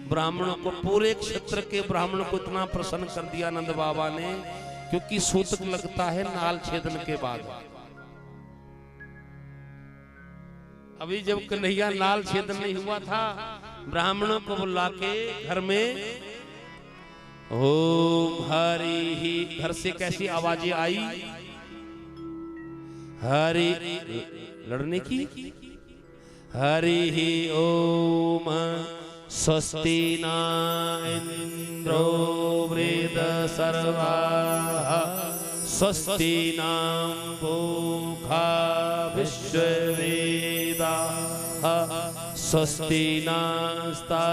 ब्राह्मणों को, पूरे क्षेत्र के ब्राह्मणों को इतना प्रसन्न कर दिया नंद बाबा ने, क्योंकि सूतक लगता है नाल छेदन के बाद। अभी जब कन्हैया नाल छेदन नहीं हुआ था, ब्राह्मणों को बुला के घर में ओम हरि ही, घर से कैसी आवाजें आई, हरि लड़ने की, हरि ही ओम स्वस्ति न इंद्रो वृद सर्वा, स्वस्ति न पूषा विश्ववेदा, स्वस्ति नस्तारिक्षयो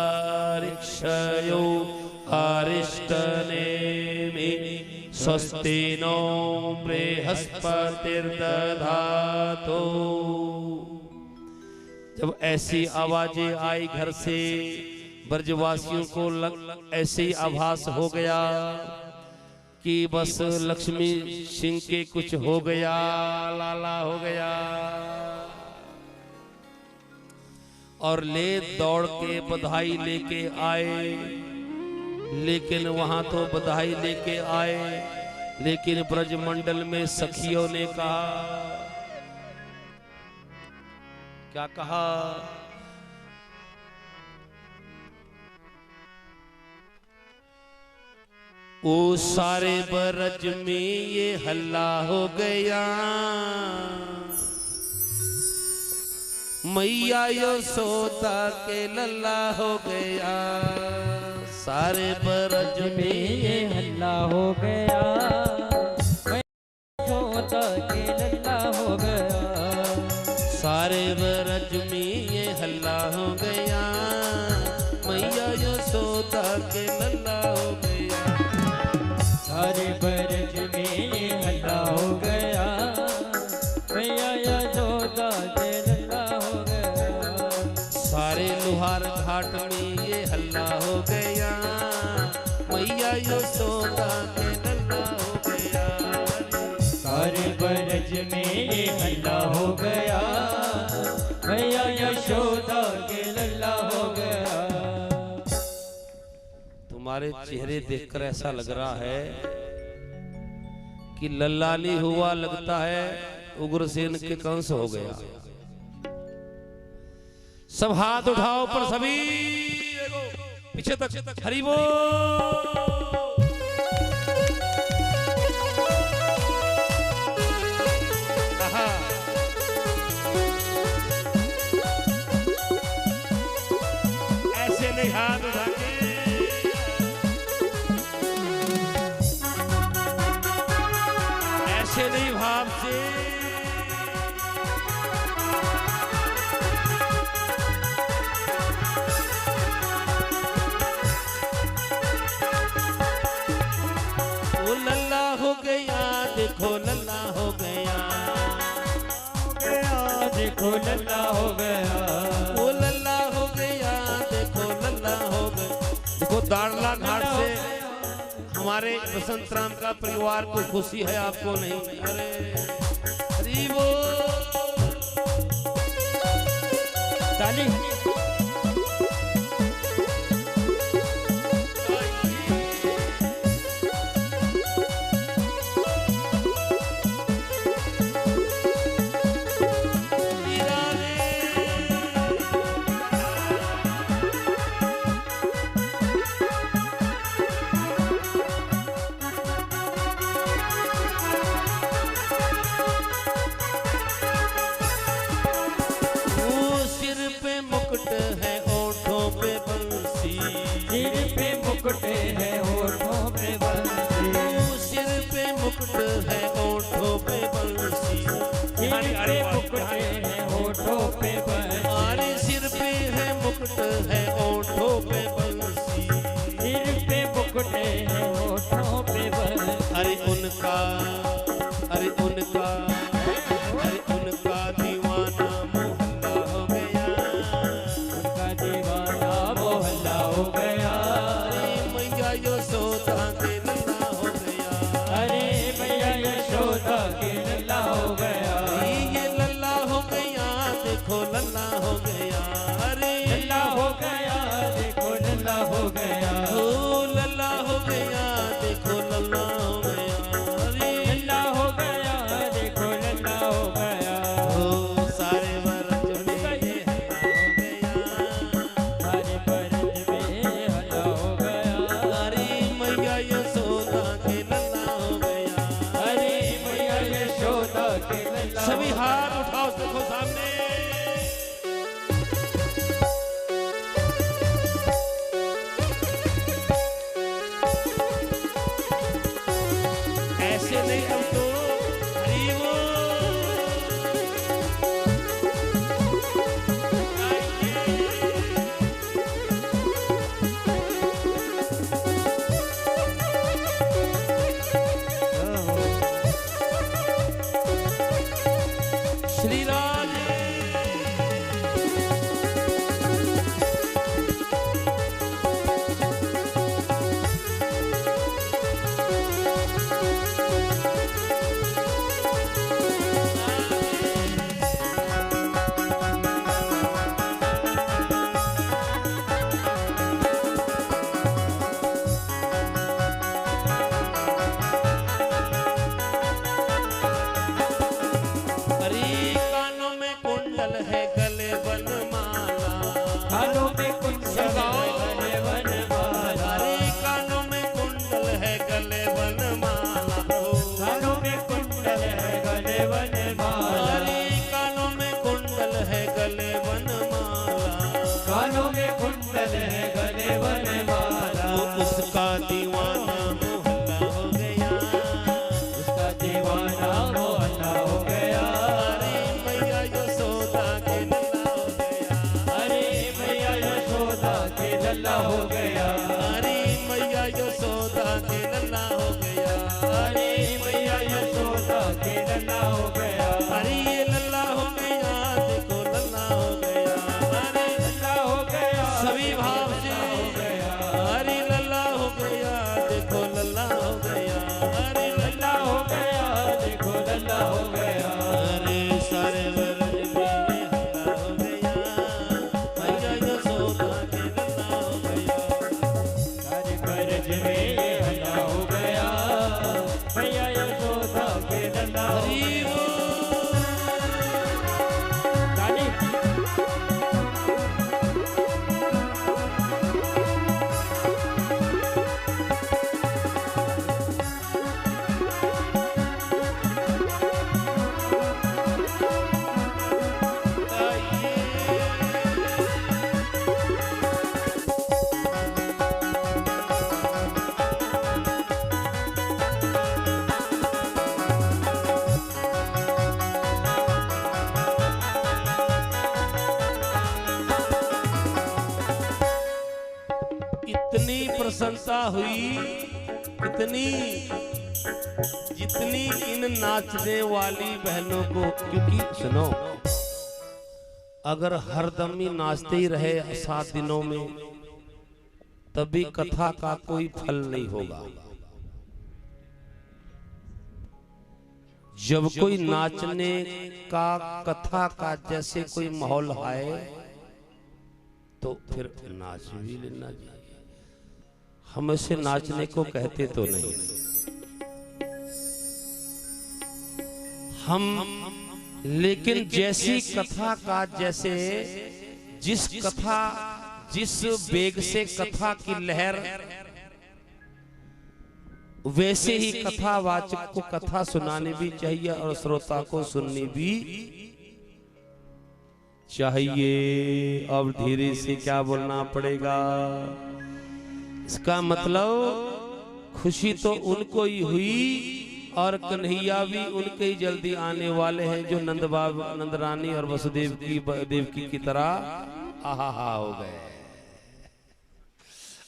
अरिष्टनेमि, स्वस्ति नो बृहस्पतिर्दधातु। जब ऐसी आवाजें आई घर से, ब्रजवासियों को ऐसे ही आभास हो गया कि बस लक्ष्मी सिंह के कुछ हो गया, लाला हो गया। और ले दौड़ के बधाई लेके आए, लेकिन वहां तो बधाई लेके आए, लेकिन ब्रजमंडल में सखियों ने कहा, क्या कहा, ओ सारे ब्रज में ये हल्ला हो गया, मैया यशोदा के लल्ला हो गया। सारे ब्रज में ये हल्ला हो गया, यशोदा के लल्ला हो गया। सारे ब्रज में ये हल्ला हो गया, मैया यशोदा के लल्ला हो गया। सारे ब्रज में ये हल्ला हो गया, मैया यशोदा के लल्ला हो गया। सारे लोहार घाट में ये हल्ला हो गया, मैया यशोदा के लल्ला हो गया। सारे ब्रज में ये हल्ला हो गया, मैया यशोदा के लल्ला हो गया। तुम्हारे चेहरे देखकर ऐसा लग रहा है कि लल्लाली हुआ, लगता है उग्रसेन के कंस हो गया। सब हाथ उठाओ पर सभी देखो पीछे तक हरि बोल। ऐसे नहीं हाथ उठा के, ऐसे नहीं भाव से। ओ लल्ला हो गया देखो लल्ला हो गया, देखो लल्ला हो गया। ओ लल्ला हो गया देखो लल्ला हो गया। देखो दाड़ला घाट से हमारे बसंत राम का परिवार को खुशी है, आपको नहीं। अरे हरि बोल। ताली। है ओठों पे बंसी, सिर पे मुकुट है होठों पे बंसी। सिर पे मुकुट है ओठों पे बंसी। सिर पे मुकुट है होठों पे बंसी। अरे सिर पे है मुकुट है ओठों पे बंसी। सिर पे मुकुट है होठों पे बंसी। अरे उनका, अरे उनका, अरे उनका दीवाना मोहल्ला हो गया। उनका दीवाना मोहल्ला हो गया। अरे मैया यशोदा के लल्ला हो गया। अरे मैया यशोदा के लल्ला हो गया। ये लल्ला हो गया देखो लल्ला हो गया। अरे लल्ला हो गया देखो लल्ला हो गया। ओ लल्ला हो गया देखो लल्ला हो गया। अरे लल्ला हो गया देखो लल्ला हो गया। ओ सारे वर्ज में ये हल्ला हो गया। सारे वर्ज में हल्ला हो गया। अरे मैया यशोदा के लल्ला हो गया। अरे मैया यशोदा के लल्ला। सभी हाथ उठाओ देखो सामने। ऐसे नहीं हम तो हरि श्री राम। अरे कानों में कुंडल है गले बनमाला। कानों में कुंडल है गले बनमाला। अरे कानों में कुंडल है गले बनमाला। कानों में कुंडल है गले बनमाला। अरे कानों में कुंडल है गले बनमाला। कानों में कुंडल है गले बनमाला। वो उसका दीवाना मोहल्ला हो गया। उसका दीवाना मोहल्ला हो गया। अरे मैया यशोदा के लल्ला हो गया। अरे मैया यशोदा के लल्ला हो गया। अरे मैया यशोदा के लल्ला हो गया। अरे मैया यशोदा के लल्ला हो गया। अरे ये लल्ला हो गया देखो लल्ला हो गया। अरे लल्ला हो गया सभी भाव से। अरे लल्ला हो गया देखो लल्ला हो गया। अरे लल्ला हो गया देखो लल्ला हो गया। अरे सारे वर्ज में ये हल्ला हो गया। मैया यशोदा के लल्ला हो गया। सारे कर्ज में ये हल्ला हो गया। मैया यशोदा के लल्ला हो हरि गया। बोल। ताली। प्रसन्नता हुई कितनी, जितनी इन नाचने वाली बहनों को। क्योंकि सुनो, अगर हरदम ही नाचते ही रहे 7 दिनों में, तभी कथा का कोई फल नहीं होगा। जब कोई नाचने का, कथा का जैसे कोई माहौल आए, तो फिर नाच भी लेना चाहिए। हम इसे नाचने को कहते तो नहीं, हम, लेकिन जैसी कथा का, जैसे जिस कथा, जिस वेग से कथा की लहर, वैसे ही कथावाचक को कथा सुनानी भी चाहिए और श्रोता को सुननी भी चाहिए। अब धीरे से क्या बोलना पड़ेगा, इसका मतलब खुशी तो उनको ही हुई और कन्हैया भी उनके ही जल्दी आने वाले हैं, जो नंद रानी और वसुदेव की देवकी की तरह आहा हो गए।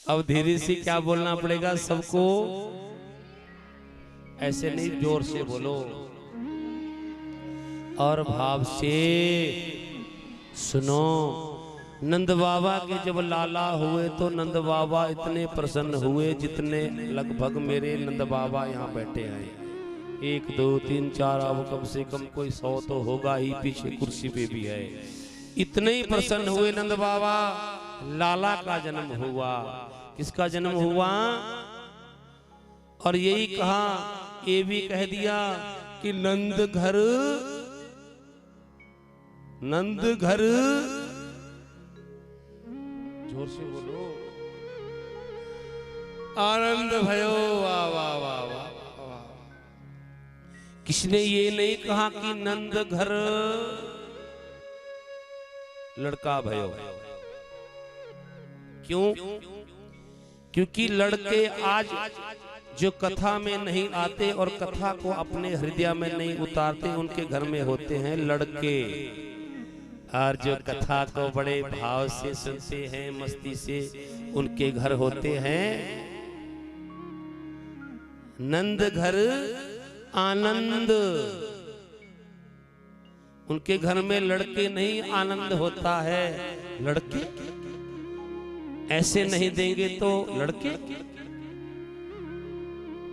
अब धीरे से क्या बोलना पड़ेगा सबको, ऐसे नहीं, जोर से बोलो और भाव से सुनो। नंद बाबा के जब लाला हुए तो नंद बाबा इतने प्रसन्न हुए जितने लगभग मेरे नंद बाबा यहाँ बैठे हैं। 1 2 3 4, अब कम से कम कोई 100 तो होगा ही, पीछे कुर्सी पे भी है। इतने ही प्रसन्न हुए नंद बाबा। लाला का जन्म हुआ। किसका जन्म हुआ? और यही कहा, ये भी कह दिया कि नंद घर, नंद घर, जोर से बोलो, आनंद भयो। वाह वाह वाह वाह वाह। किसने ये नहीं कहा कि नंद घर लड़का भयो? क्यों? क्योंकि लड़के आज जो कथा में नहीं आते और कथा को अपने हृदय में नहीं उतारते, उनके घर में होते हैं लड़के। और जो कथा को बड़े भाव से सुनते हैं, मस्ती से, उनके घर होते हैं नंद घर आनंद। उनके घर में लड़के नहीं आनंद होता है। लड़के ऐसे नहीं देंगे तो लड़के।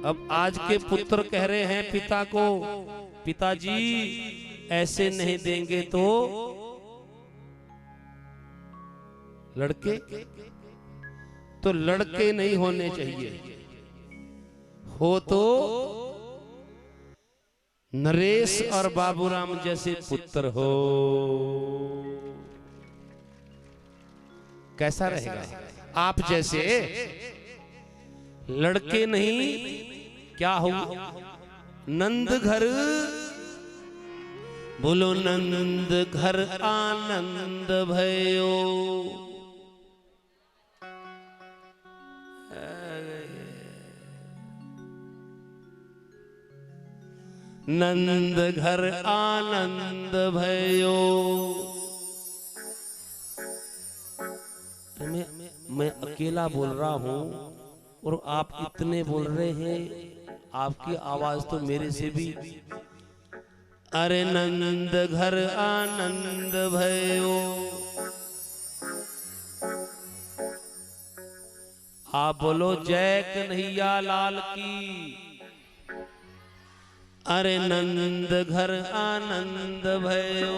अब आज के पुत्र कह रहे हैं पिता को, पिताजी ऐसे नहीं देंगे तो लड़के। तो लड़के नहीं होने चाहिए, हो तो नरेश और बाबूराम जैसे पुत्र हो। कैसा रहेगा? आप जैसे लड़के नहीं, क्या हो? नंद घर, बोलो नंद घर आनंद भयो। नंद घर आनंद भयो। मैं अकेला बोल रहा हूं और आप इतने बोल रहे हैं, आपकी आवाज तो मेरे से भी। अरे नंद घर आनंद भयो। आप बोलो जय कन्हैया लाल की। अरे नंद घर आनंद भयो।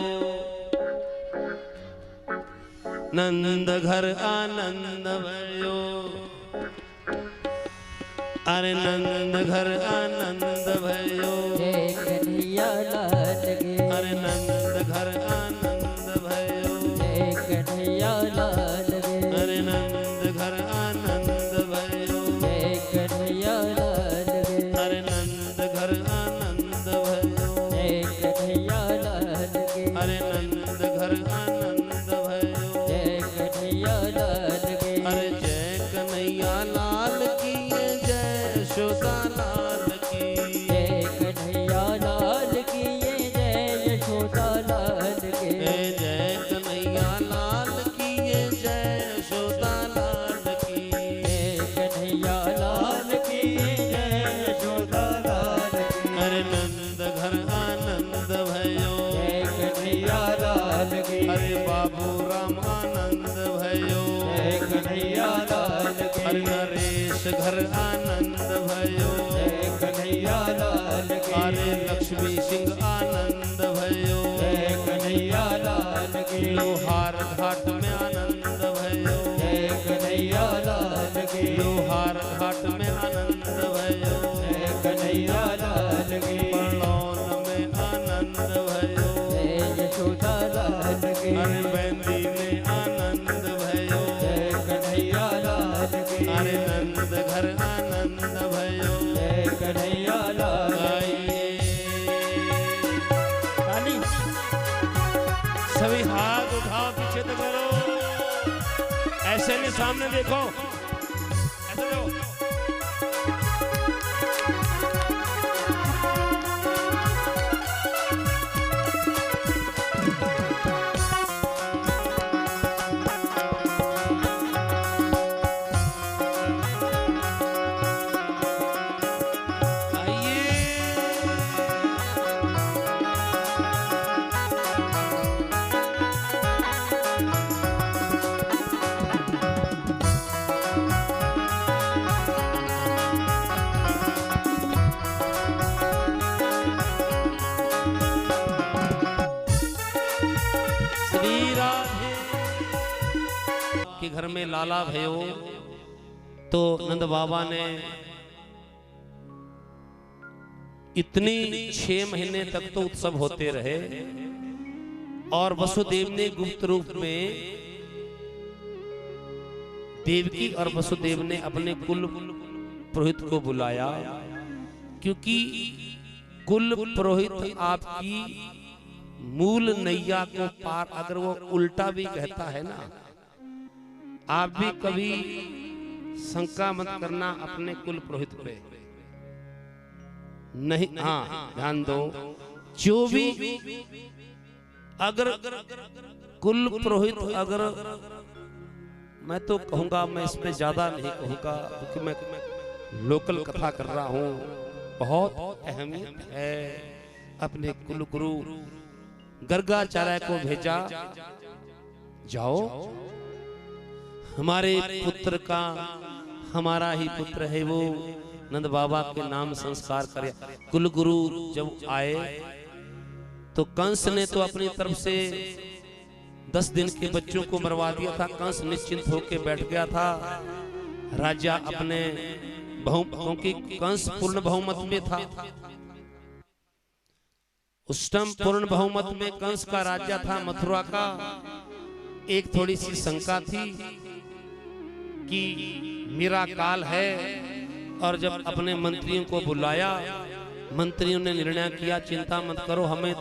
नंद घर आनंद भयो। अरे नंद घर आनंद भयो। जय कन्हैया लाल की। अरे नंद घर आनंद भयो। जय कन्हैया लाल की। अरे नंद घर आनंद भयो। जय कन्हैया लाल की। अरे नंद घर आनंद भयो। जय कन्हैया लाल की। अरे नंद घर आनंद भयो। जय कन्हैया लाल की। अरे जय कन्हैया लाल की, जय यशोदा लाल की। जय कन्हैया लाल की। जय यशोदा लाल की। जय कन्हैया लाल की, जय यशोदा लाल की। जय घर आनंद भयो। जय कन्हैया लाल की। अरे लक्ष्मी सिंह आनंद भयो। जय कन्हैया लाल की। लोहार घाट में आनंद भयो। जय कन्हैया लाल की। लोहार घाट में आनंद भयो। जय कन्हैया लाल की। परलौन में आनंद भयो। जय यशोदा लाल की। अरे बेंदी में आनंद भयो। जय कन्हैया लाल की। अरे नंद घर आनंद भयो। जय कन्हैया लाल आइए की। सभी हाथ उठाओ, पीछे तो करो, ऐसे नहीं, सामने देखो, ऐसे देखो। के घर में लाला भयो तो नंद बाबा ने इतनी 6 महीने तक तो उत्सव होते रहे और वसुदेव ने गुप्त रूप में देवकी और वसुदेव ने अपने कुल पुरोहित को बुलाया, क्योंकि कुल पुरोहित आपकी मूल नैया को पार, अगर वो उल्टा भी कहता है ना, आप भी कभी शंका मत करना अपने कुल पुरोहित पे, नहीं, हाँ ध्यान दो, जो भी अगर कुल पुरोहित, अगर मैं तो कहूंगा, मैं इसमें ज्यादा नहीं कहूंगा क्योंकि मैं लोकल कथा कर रहा हूं, बहुत अहमियत है। अपने कुल गुरु गर्गाचार्य को भेजा, जाओ हमारे पुत्र का, हमारा ही पुत्र है वो, नंद बाबा के नाम संस्कार करे। कुल गुरु जब आए तो कंस ने तो अपनी तरफ से 10 दिन के बच्चों को मरवा दिया था। कंस निश्चिंत होकर बैठ गया था, राजा अपने क्योंकि कंस पूर्ण बहुमत में था, उस टाइम पूर्ण बहुमत में कंस का राज्य था मथुरा का। एक थोड़ी सी शंका थी कि मेरा काल है, और जब अपने मंत्रियों को बुलाया, मंत्रियों ने निर्णय किया चिंता मत करो, हमें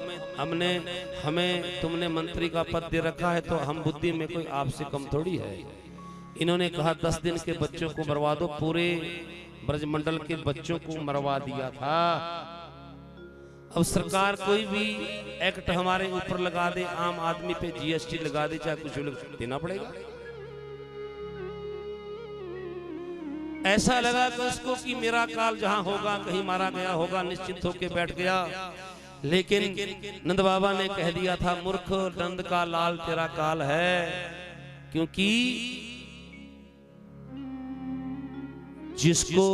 तुमने मंत्री का पद दे रखा है तो हम बुद्धि में कोई आपसे कम थोड़ी है। इन्होंने कहा 10 दिन के बच्चों को मरवा दो, पूरे ब्रजमंडल के बच्चों को मरवा दिया था। अब सरकार कोई भी एक्ट हमारे ऊपर लगा दे, आम आदमी पे जीएसटी लगा दे, चाहे कुछ देना पड़ेगा। ऐसा लगा कि उसको कि मेरा काल जहां होगा, कहीं मारा गया होगा, निश्चित होकर बैठ गया। लेकिन नंद बाबा ने कह दिया था, मूर्ख नंद का लाल तेरा काल है, क्योंकि जिसको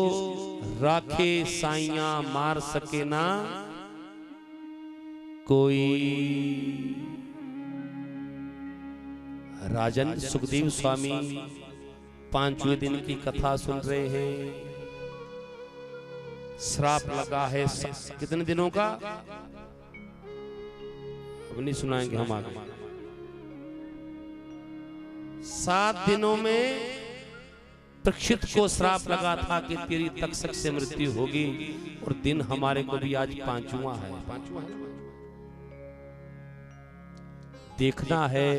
राखे साइया मार सके ना कोई। राजन सुखदेव स्वामी 5वें दिन की कथा सुन रहे हैं। श्राप लगा है कितने दिनों का, अब नहीं सुनाएंगे हम आगे। 7 दिनों में परीक्षित को श्राप लगा था कि तेरी तक्षक से मृत्यु होगी, और दिन हमारे को भी आज 5वां है। देखना है,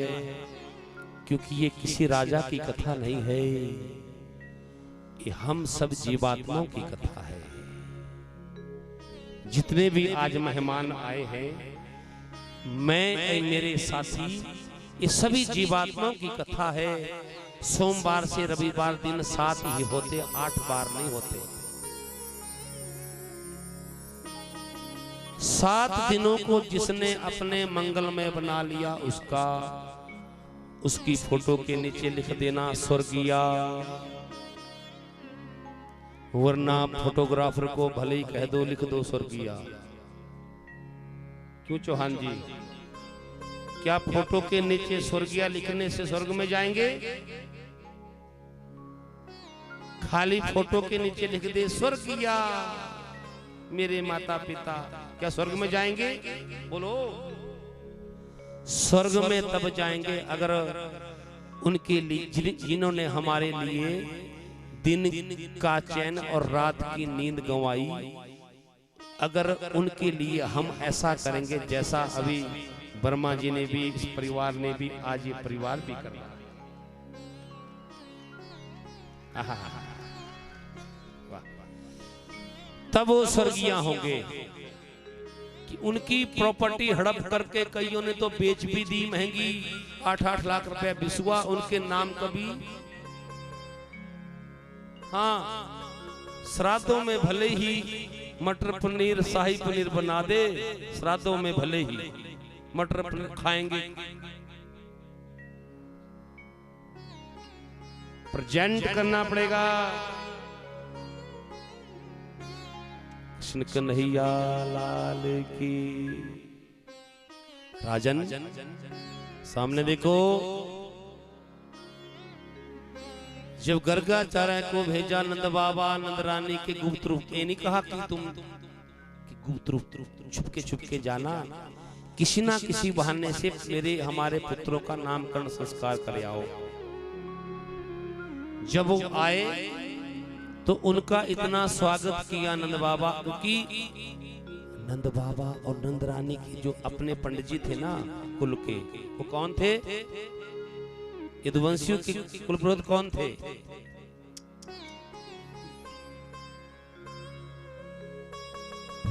क्योंकि ये किसी राजा की कथा नहीं है, ये हम सब जीवात्माओं की कथा है। जितने भी आज मेहमान आए हैं, मैं मेरे साथी, ये सभी जीवात्माओं की कथा है। सोमवार से रविवार दिन 7 ही होते, 8 बार नहीं होते। 7 दिनों को जिसने अपने मंगलमय बना लिया, उसकी फोटो के नीचे लिख देना स्वर्गीय। वरना फोटोग्राफर को भले ही कह दो लिख दो स्वर्गीय। क्यों चौहान जी, क्या फोटो के नीचे स्वर्गीय लिखने से स्वर्ग में जाएंगे? खाली फोटो के नीचे लिख दे स्वर्गीय मेरे माता पिता, क्या स्वर्ग में जाएंगे? बोलो। स्वर्ग में तब जाएंगे अगर उनके लिए जिन्होंने हमारे लिए दिन का चैन और रात की नींद गंवाई, अगर उनके लिए हम ऐसा करेंगे जैसा अभी वर्मा जी ने भी, इस परिवार ने भी, आज ये परिवार भी कर रहा है, तब वो स्वर्गीय होंगे। कि उनकी प्रॉपर्टी हड़प करके कईयों ने तो बेच भी दी महंगी, 8-8 लाख रुपए बिसुआ उनके नाम कभी। हाँ, श्राद्धों में भले ही मटर पनीर शाही पनीर बना दे, श्राद्धों में भले ही मटर पनीर खाएंगे, प्रेजेंट करना पड़ेगा। कृष्ण कन्हैया लाल की। राजन सामने देखो, जब गर्गाचार्य को भेजा नंद बाबा नंद रानी के गुप्त रूप, ये नहीं कहा कि तुम गुप्त रूप छुपके जाना, किसी ना किसी बहाने से मेरे हमारे पुत्रों का नामकरण संस्कार कर आओ। जब वो आए तो उनका इतना स्वागत किया नंद बाबा, क्योंकि नंद बाबा और नंद रानी के जो अपने पंडित जी थे ना कुल के, वो कौन थे? यदुवंशियों के कुल पुरोहित कौन थे?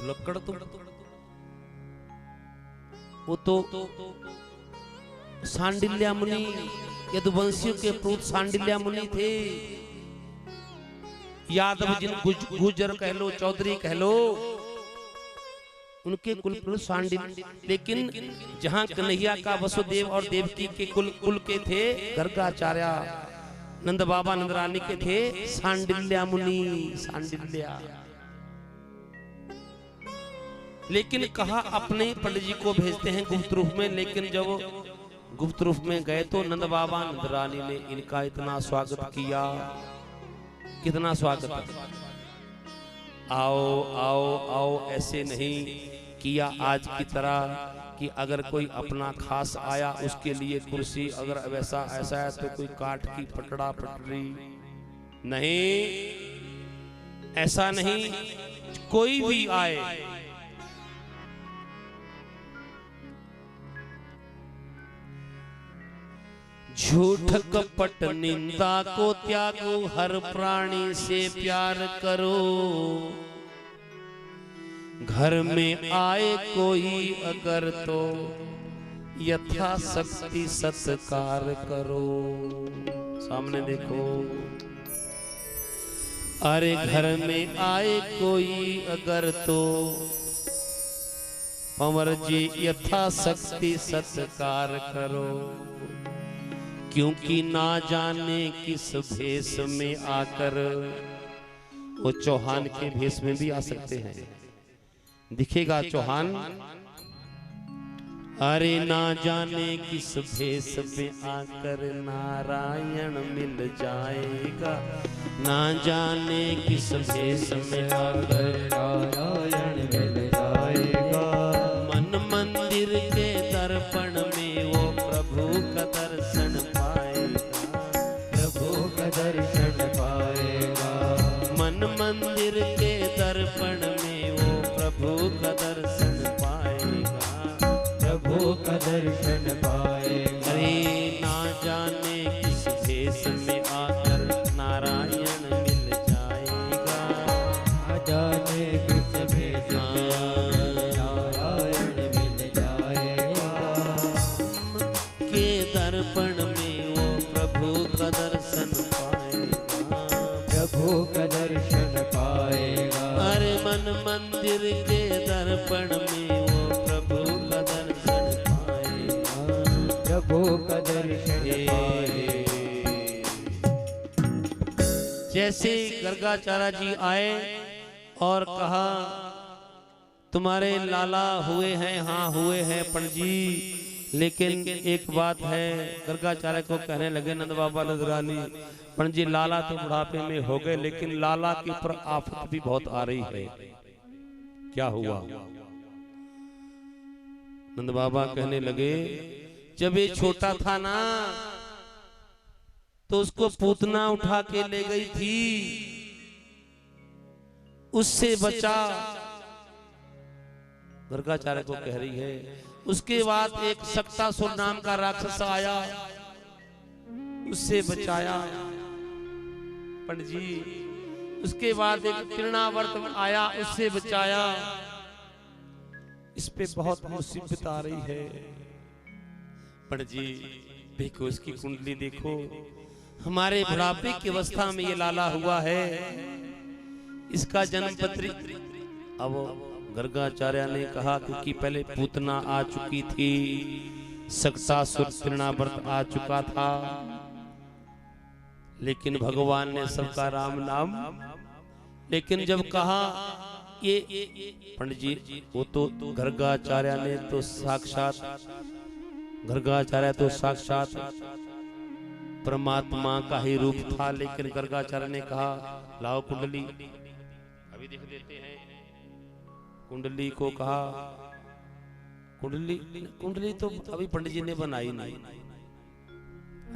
लक्कड़ तो वो तो सांडिल्या मुनि, यदुवंशियों के पुरोहित सांडिल्या मुनि थे। यादव जिन गुजर कह लो, चौधरी कह लो, उनके कुल पुरुष सांडिल। लेकिन जहां कन्हैया का वसुदेव और देवकी के कुल के थे, गर्गाचार्य नंद बाबा नंद रानी के थे सांडिल्या मुनि, सांडिल्या। लेकिन कहा अपने पंडित जी को भेजते हैं गुप्त रूप में, लेकिन जब गुप्त रूप में गए तो नंद बाबा नंद रानी ने इनका इतना स्वागत किया, कितना स्वागत। आओ आओ आओ, ऐसे नहीं किया आज की तरह कि अगर कोई अपना खास आया उसके लिए कुर्सी, अगर वैसा ऐसा है तो कोई काठ की पटड़ा पटरी, नहीं, ऐसा नहीं। कोई भी आए झूठ कपट निंदा को त्यागो, हर प्राणी से प्यार करो। घर में आए कोई अगर तो यथाशक्ति सत्कार करो। सामने देखो, अरे घर में आए कोई अगर तो पंवर जी यथाशक्ति सत्कार करो, क्योंकि ना जाने किस भेष में आकर, वो चौहान के भेष में भी आ सकते हैं, दिखेगा चौहान। अरे ना जाने किस भेष में आकर नारायण मिल जाएगा, ना जाने किस भेष में आकर नारायण मिल जाएगा। मन मंदिर के दर्पण में वो प्रभु का दर्शन दर्शन पाएगा। मन मंदिर के दर्पण में वो प्रभु का दर्शन पाएगा, प्रभु का दर्शन पाएगा। अरे ना जाने किस भेष में आकर नारायण मिल जाएगा, ना जाने किस भेष में नारायण मिल जाएगा। के दर्पण में वो प्रभु का दर्शन का दर्शन पाएगा। अरे मन मंदिर के दर्पण में वो प्रभु का दर्शन पाएगा, प्रभु का दर्शन पाएगा। जैसे गर्गाचार्य जी आए और कहा तुम्हारे लाला हुए हैं, हाँ हुए हैं पंडित जी, लेकिन एक बात है। गर्गाचार्य को कहने लगे नंद बाबा नंदरानी, पंडित जी लाला तो बुढ़ापे में हो गए, लेकिन लाला के ऊपर आफत भी बहुत आ रही है, क्या हुआ? नंद बाबा कहने लगे जब ये छोटा था ना तो उसको पूतना उठा के ले गई थी, उससे बचा। गर्गाचार्य को कह रही है। उसके बाद एक सक्तासुर नाम का राक्षस आया, उससे बचाया पंडित जी। उसके बाद एक तृणावर्त आया, उससे बचाया। इस पे बहुत मुसीबत आ रही है पंडित जी। देखो इसकी कुंडली देखो, हमारे बुढ़ापे की अवस्था में ये लाला हुआ है, इसका जन्म पत्री। अब गर्गाचार्य ने कहा क्योंकि पहले पूतना आ चुकी थी, सक्तासुर तृणावर्त आ चुका था, लेकिन भगवान ने सबका राम नाम। लेकिन जब कहा ये पंडित जी, वो तो गर्गाचार्य ने तो साक्षात, गर्गाचार्य तो साक्षात परमात्मा का ही रूप था, लेकिन गर्गाचार्य ने कहा लाओ कुंडली, अभी देख देते हैं। कुंडली को कहा, कुंडली तो अभी पंडित जी ने बनाई नहीं।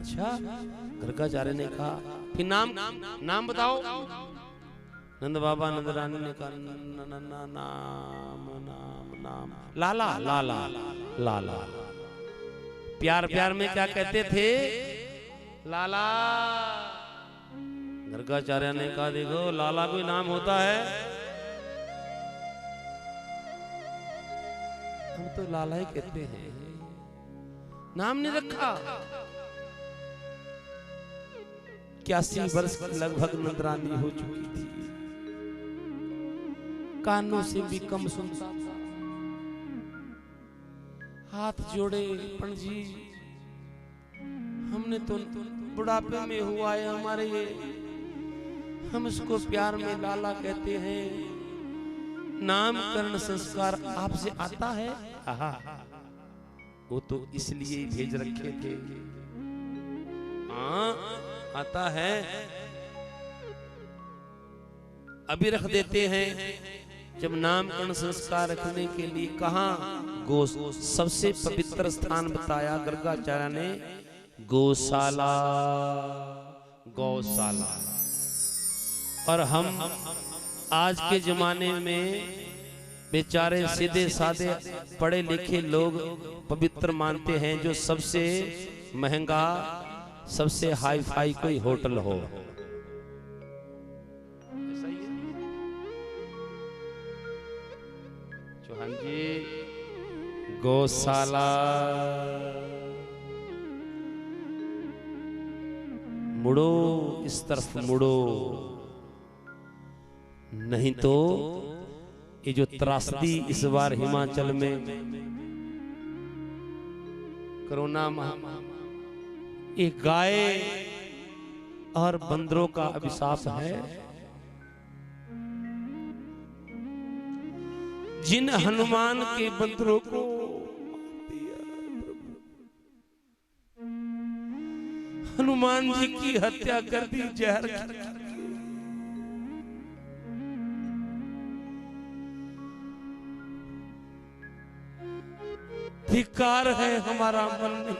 अच्छा, गर्गाचार्य ने कहा फिर नाम बताओ। नंद बाबा नंदरानी ने कहा नाम लाला लाला लाला। प्यार में क्या कहते थे? लाला। गर्गाचार्य ने कहा देखो लाला कोई नाम होता है, हम तो लाला ही कहते हैं, नाम नहीं रखा। 81 वर्ष की लगभग नंदरानी हो चुकी थी, कानों से भी कम सुनता था। हाथ जोड़े पंडित जी, हमने तो बुढ़ापे में हुआ है हमारे ये, हम इसको प्यार में लाला कहते हैं, नामकरण संस्कार आपसे आता है? आहा, वो तो इसलिए भेज रखे थे। हाँ आता है, अभी रख देते हैं। जब नामकरण संस्कार रखने के लिए कहा, गो सबसे पवित्र स्थान बताया गर्गाचार्य ने, गौशाला। गौशाला। और हम आज के जमाने में बेचारे सीधे साधे पढ़े लिखे लोग पवित्र मानते हैं जो सबसे महंगा, सबसे हाई फाई कोई होटल हो। चौहान जी, गौशाला। मुड़ो, इस तरफ मुड़ो, नहीं तो ये जो त्रासदी इस बार हिमाचल में कोरोना महामारी, एक गाय और बंदरों का अभिशाप है। जिन हनुमान के बंदरों को हनुमान जी की हत्या कर दी जहर खा। धिक्कार है, हमारा मन नहीं।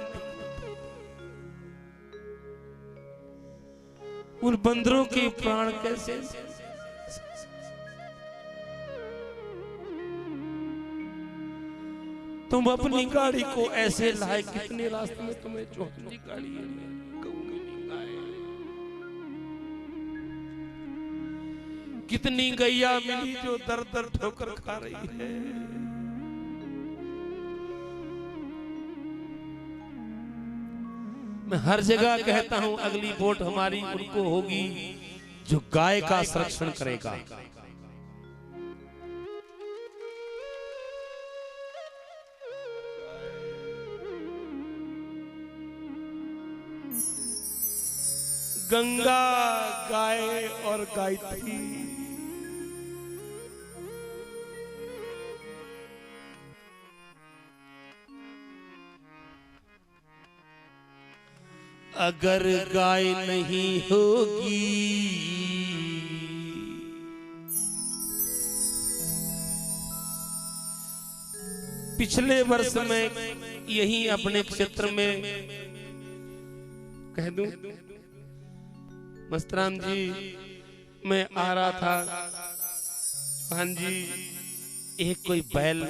उन बंदरों के प्राण कैसे? तुम अपनी गाड़ी को ऐसे लाए, कितने रास्ते में तुम्हें चौथी गाड़ी है, कितनी गैया मिली जो दर दर ठोकर खा रही है। मैं हर जगह कहता हूं अगली वोट हमारी उनको होगी जो गाय का संरक्षण करेगा। गंगा गाय और गायत्री। अगर गाय नहीं होगी पिछले वर्ष में यही अपने क्षेत्र में कह दूं, मस्तराम जी मैं आ रहा था, हाँ जी, एक कोई बैल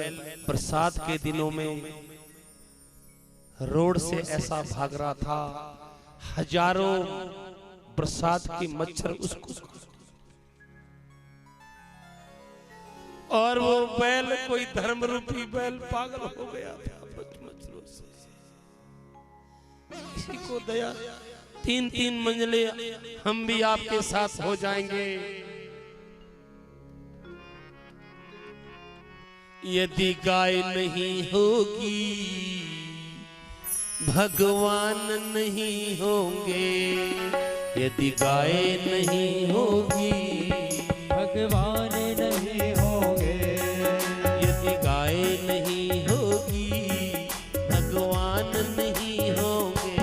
बरसात के दिनों में रोड से ऐसा भाग रहा था, हजारों बरसात के मच्छर उसको, और वो बैल कोई धर्म रूपी बैल पागल हो गया था मच्छरों से। किसी को दया, 3-3 मंजिले हम भी आपके साथ हो जाएंगे। यदि गाय नहीं होगी भगवान नहीं होंगे, यदि गाय नहीं होगी भगवान नहीं होंगे, यदि गाय नहीं होगी भगवान नहीं होंगे,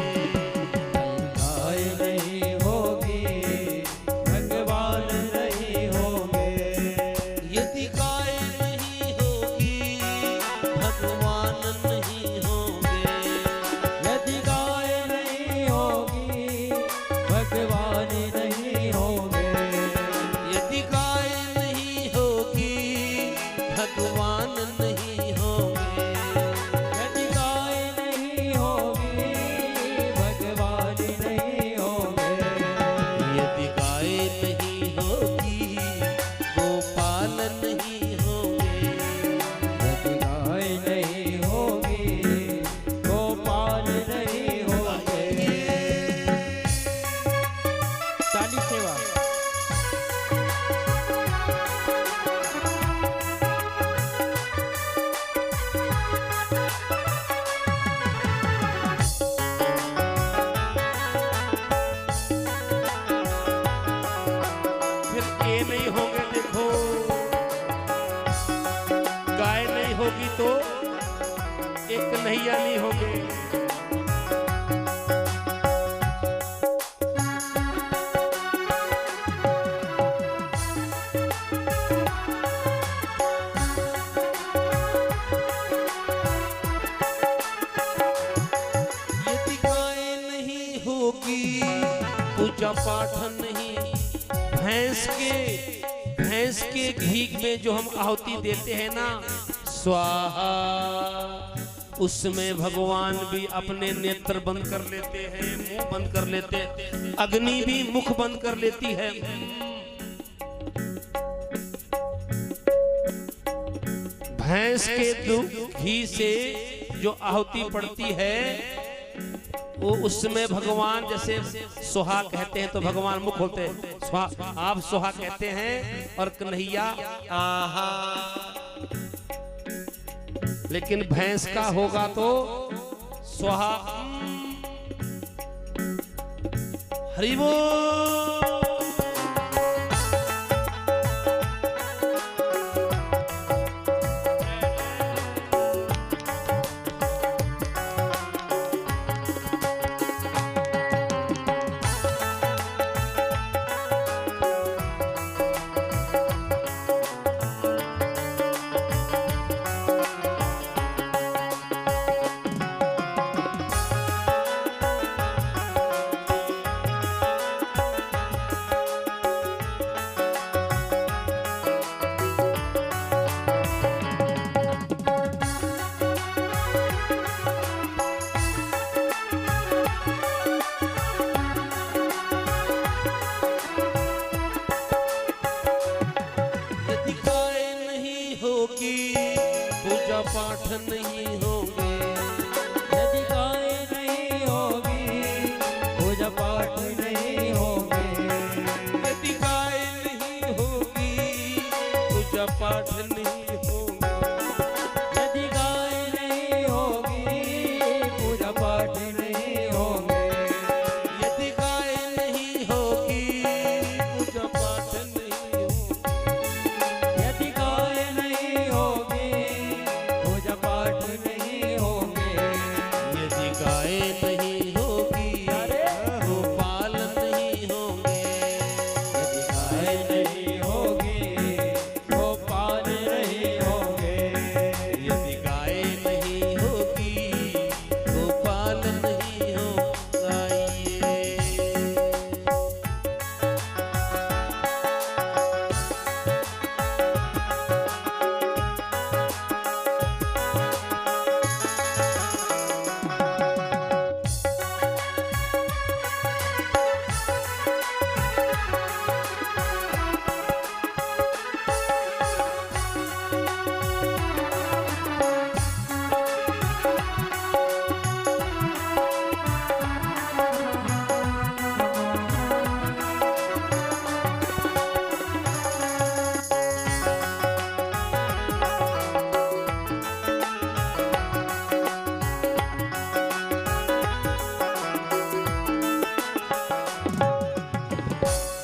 गाय नहीं होगी भगवान नहीं होंगे, यदि गाय नहीं होगी भगवान नहीं होंगे, यदि गाय नहीं होगी भगवान नहीं होंगे, यदि गाय नहीं होगी भगवान नहीं होंगे, यदि गाय नहीं होगी भगवान नहीं होंगे, यदि गाय नहीं होगी गोपाल नहीं होंगे, यदि गाय नहीं होगी गोपाल नहीं होंगे। ताली सेवा। फिर ये नहीं होंगे, देखो गाय नहीं होगी तो एक कन्हैया नहीं होंगे, यदि गाय नहीं होगी पूजा पाठ नहीं, भैंस के घी में जो हम आहुति देते हैं ना स्वाहा, उसमें भगवान भी अपने नेत्र बंद कर लेते हैं, मुंह बंद कर लेते हैं, अग्नि भी मुख बंद कर लेती है। भैंस के घी से जो आहुति पड़ती है वो उसमें भगवान, जैसे सुहा कहते हैं तो भगवान मुख होते हैं, आप सुहा कहते हैं और कन्हैया आहा, लेकिन भैंस का होगा तो सुहा हरि बोल।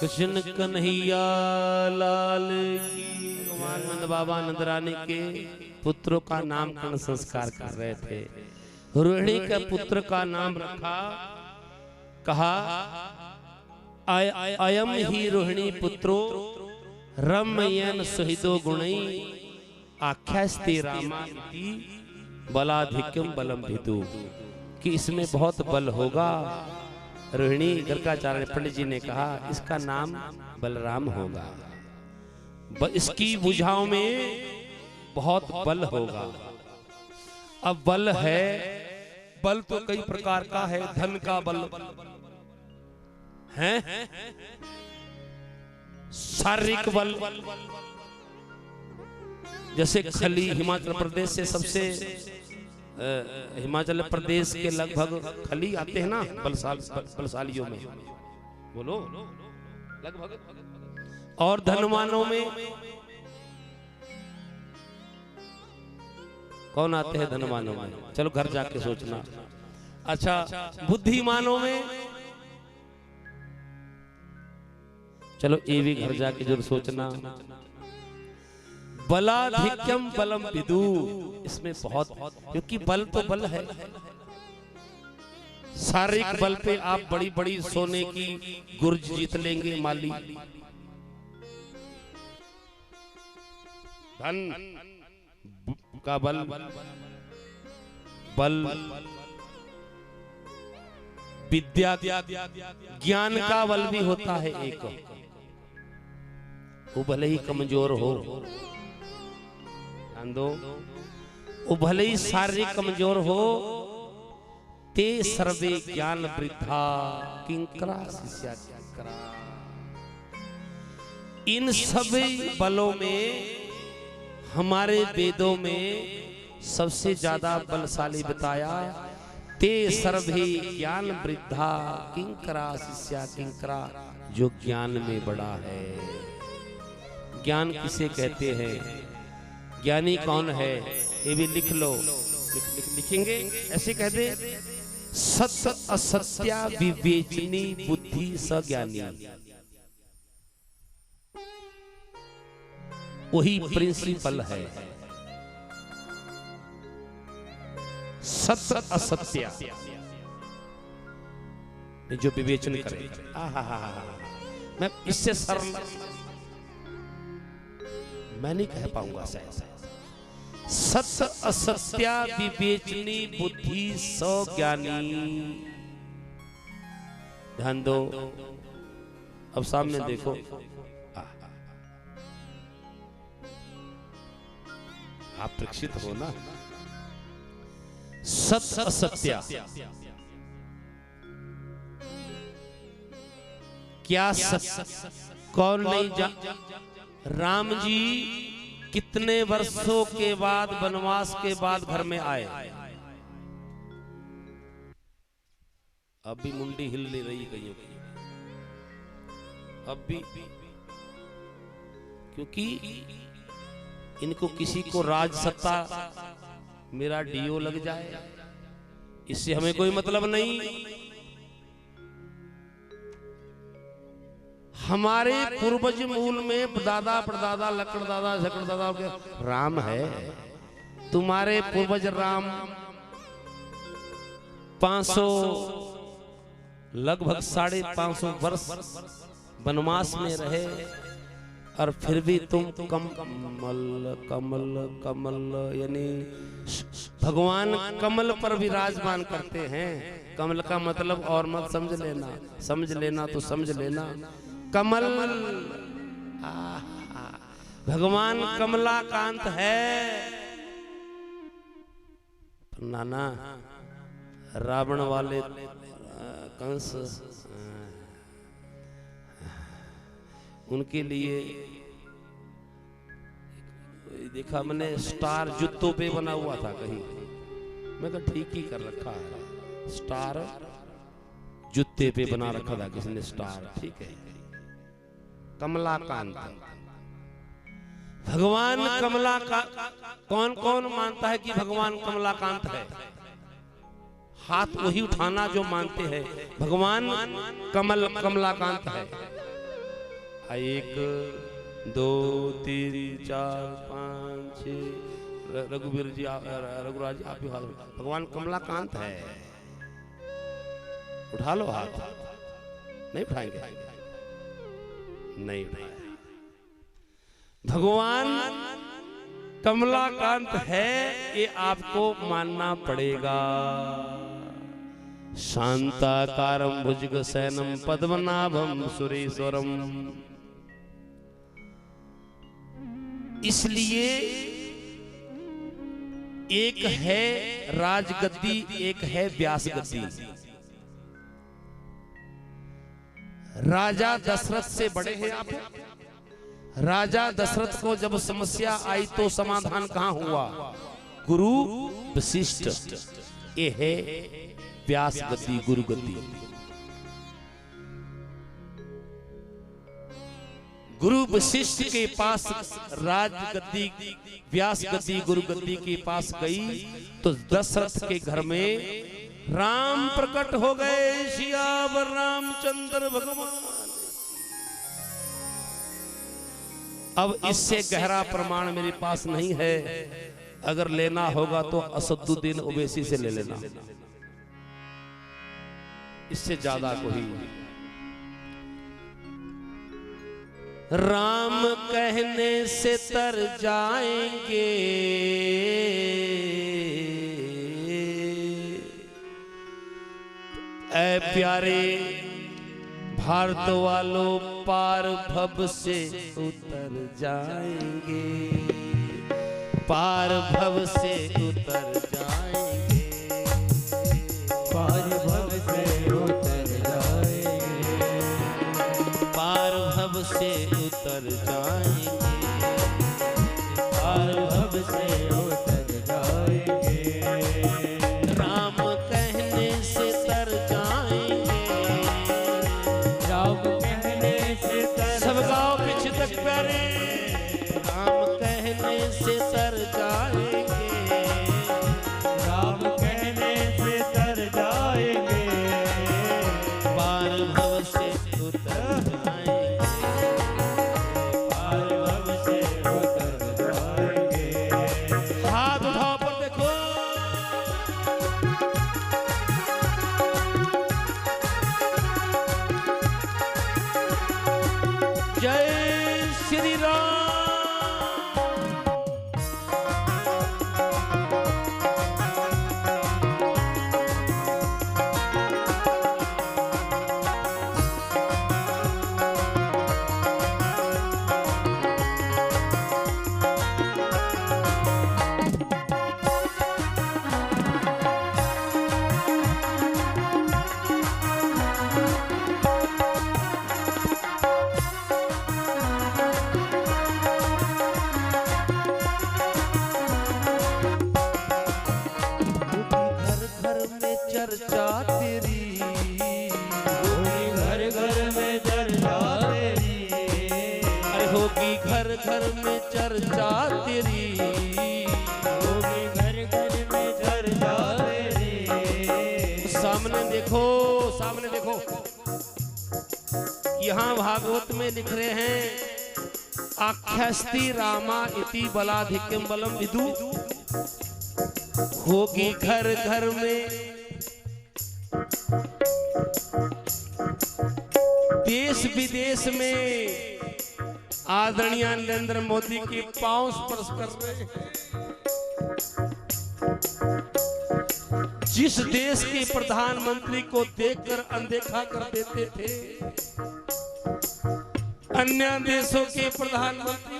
कृष्ण कन्हैया लाल की। भगवान नंद बाबा नंद रानी के पुत्रों का नामकरण संस्कार कर रहे थे। रोहिणी के पुत्र का नाम रखा, कहा अयम ही रोहिणी पुत्रो रमयन सुहृदो गुणई आख्यास्ते रामाति बलाधिक्यम बलम भिदु, कि इसमें बहुत बल होगा। रोहिणी गर्गाचार्य पंडित जी ने कहा इसका नाम बलराम होगा, इसकी भुजाओं में बहुत बल होगा। अब बल है, बल तो कई प्रकार का है। धन का बल है, शारीरिक बल, जैसे खली हिमाचल प्रदेश से सबसे हिमाचल प्रदेश के लगभग खली आते हैं ना बलशालियों में, बोलो लगभग। और धनवानों में कौन आते हैं? धनवानों में, चलो घर जाके सोचना। अच्छा, बुद्धिमानों में, चलो ये भी घर जाके जरूर सोचना। बलाधिक्यम बलम विदु, इसमें बहुत, क्योंकि बल तो बल है। शारीरिक बल पे आप बड़ी बड़ी सोने की गुर्ज जीत लेंगे माली। धन का बल, बल विद्या ज्ञान का बल भी होता है एक, वो भले ही कमजोर हो, दो वो भले ही शारीरिक कमजोर हो, ते सर्वे ज्ञान वृद्धा किंकरा शिष्या किंकरा। इन सभी बलों में हमारे वेदों में सबसे ज्यादा बलशाली बताया ते सर्वे ज्ञान वृद्धा किंकरा शिष्या किंकरा, जो ज्ञान में बड़ा है। ज्ञान किसे कहते हैं? ज्ञानी कौन है? ये भी लिख लो, लिखेंगे ऐसे कह दे, सत्य असत्या विवेचनी बुद्धि सज्ञानी। वही प्रिंसिपल है, सत्य असत्य जो विवेचन करे। मैं इससे सरल मैं नहीं कह पाऊंगा शायद। सत्य असत्या विवेचनी बुद्धि सज्ञानी। ध्यान दो, अब सामने देखो, आप प्रक्षित हो ना। सत्य असत्या क्या सत्य कौन नहीं जान? राम जी कितने वर्षों के बाद, वनवास के बाद घर में आए। अब भी मुंडी हिल नहीं रही कहीं की, अब भी, क्योंकि इनको किसी को राज सत्ता, मेरा डीओ लग जाए, इससे हमें कोई मतलब नहीं। हमारे पूर्वज मूल में दादा परदादा लकड़ दादा झकड़ दादा के राम है। तुम्हारे पूर्वज राम 500 लगभग 550 वर्ष वनवास में रहे, और फिर भी तुम कमल कमल कमल यानी भगवान कमल पर विराजमान करते हैं। कमल का मतलब और मत समझ लेना, समझ लेना तो समझ लेना। कमल, भगवान कमलाकांत है। नाना रावण वाले कंस, उनके लिए देखा मैंने, स्टार जूतों पे बना हुआ था कहीं, मैं कहा ठीक ही कर रखा है, स्टार जूते पे बना रखा था किसी ने स्टार, ठीक है। कमलाकांत, भगवान कमलाकांत, कौन कौन मानता है कि भगवान कमलाकांत है? हाथ वही उठाना जो मानते हैं भगवान कमलाकांत है। 1 2 3 4 5 6। रघुवीर जी रघुराज जी आप भी हाथ। भगवान कमलाकांत है, उठा लो हाथ। नहीं उठाएंगे? नहीं उठाए। भगवान कमलाकांत है, ये आपको मानना पड़ेगा। शांताकारं भुजगशयनं पद्मनाभं सुरेश्वरम। इसलिए एक है राजगद्दी, एक है व्यासगद्दी। राजा दशरथ से बड़े हैं आप। राजा दशरथ को जब समस्या आई तो समाधान कहां हुआ? गुरु वशिष्ठ। ये है व्यास गद्दी, गुरु गद्दी। गुरु वशिष्ठ के पास राज गद्दी, व्यास गद्दी, गुरु गद्दी के पास गई तो दशरथ के घर में राम प्रकट हो गए। सियावर रामचंद्र भगवान। अब इससे गहरा प्रमाण मेरे पास नहीं है। अगर लेना होगा तो असदुद्दीन ओवैसी से ले लेना, इससे ज्यादा कोई। राम कहने से तर जाएंगे, ऐ प्यारे भारत वालों पार भव से उतर जाएंगे, पार भव से उतर जाएंगे, पार भव से उतर जाएंगे, पार भव से उतर जाएंगे, पार भव से उतर जाएंगे। राम कहने से तर जाएंगे, राम कहने से तर सब गाओ पीछे तक प्यारे। राम कहने से तर जाएंगे, राम कहने से तर जाएंगे, पार भव से उतर जाएंगे, पार भव से उतर जाएंगे। हाथ उठाओ पर देखो। जय श्री राम। चर्चा तेरी होगी घर घर में चर्चा तेरी, अरे होगी घर घर में चर्चा तेरी, होगी घर घर में चर्चा तेरी। सामने देखो, सामने देखो। यहाँ भागवत में लिख रहे हैं आख्यास्ति रामा इति बलाधिक्यम बलम विदु। होगी घर घर में, देश विदेश में आदरणीय नरेंद्र मोदी के पांव स्पर्श कर रहे हैं। जिस देश के प्रधानमंत्री को देखकर अनदेखा कर देते थे, अन्य देशों के प्रधानमंत्री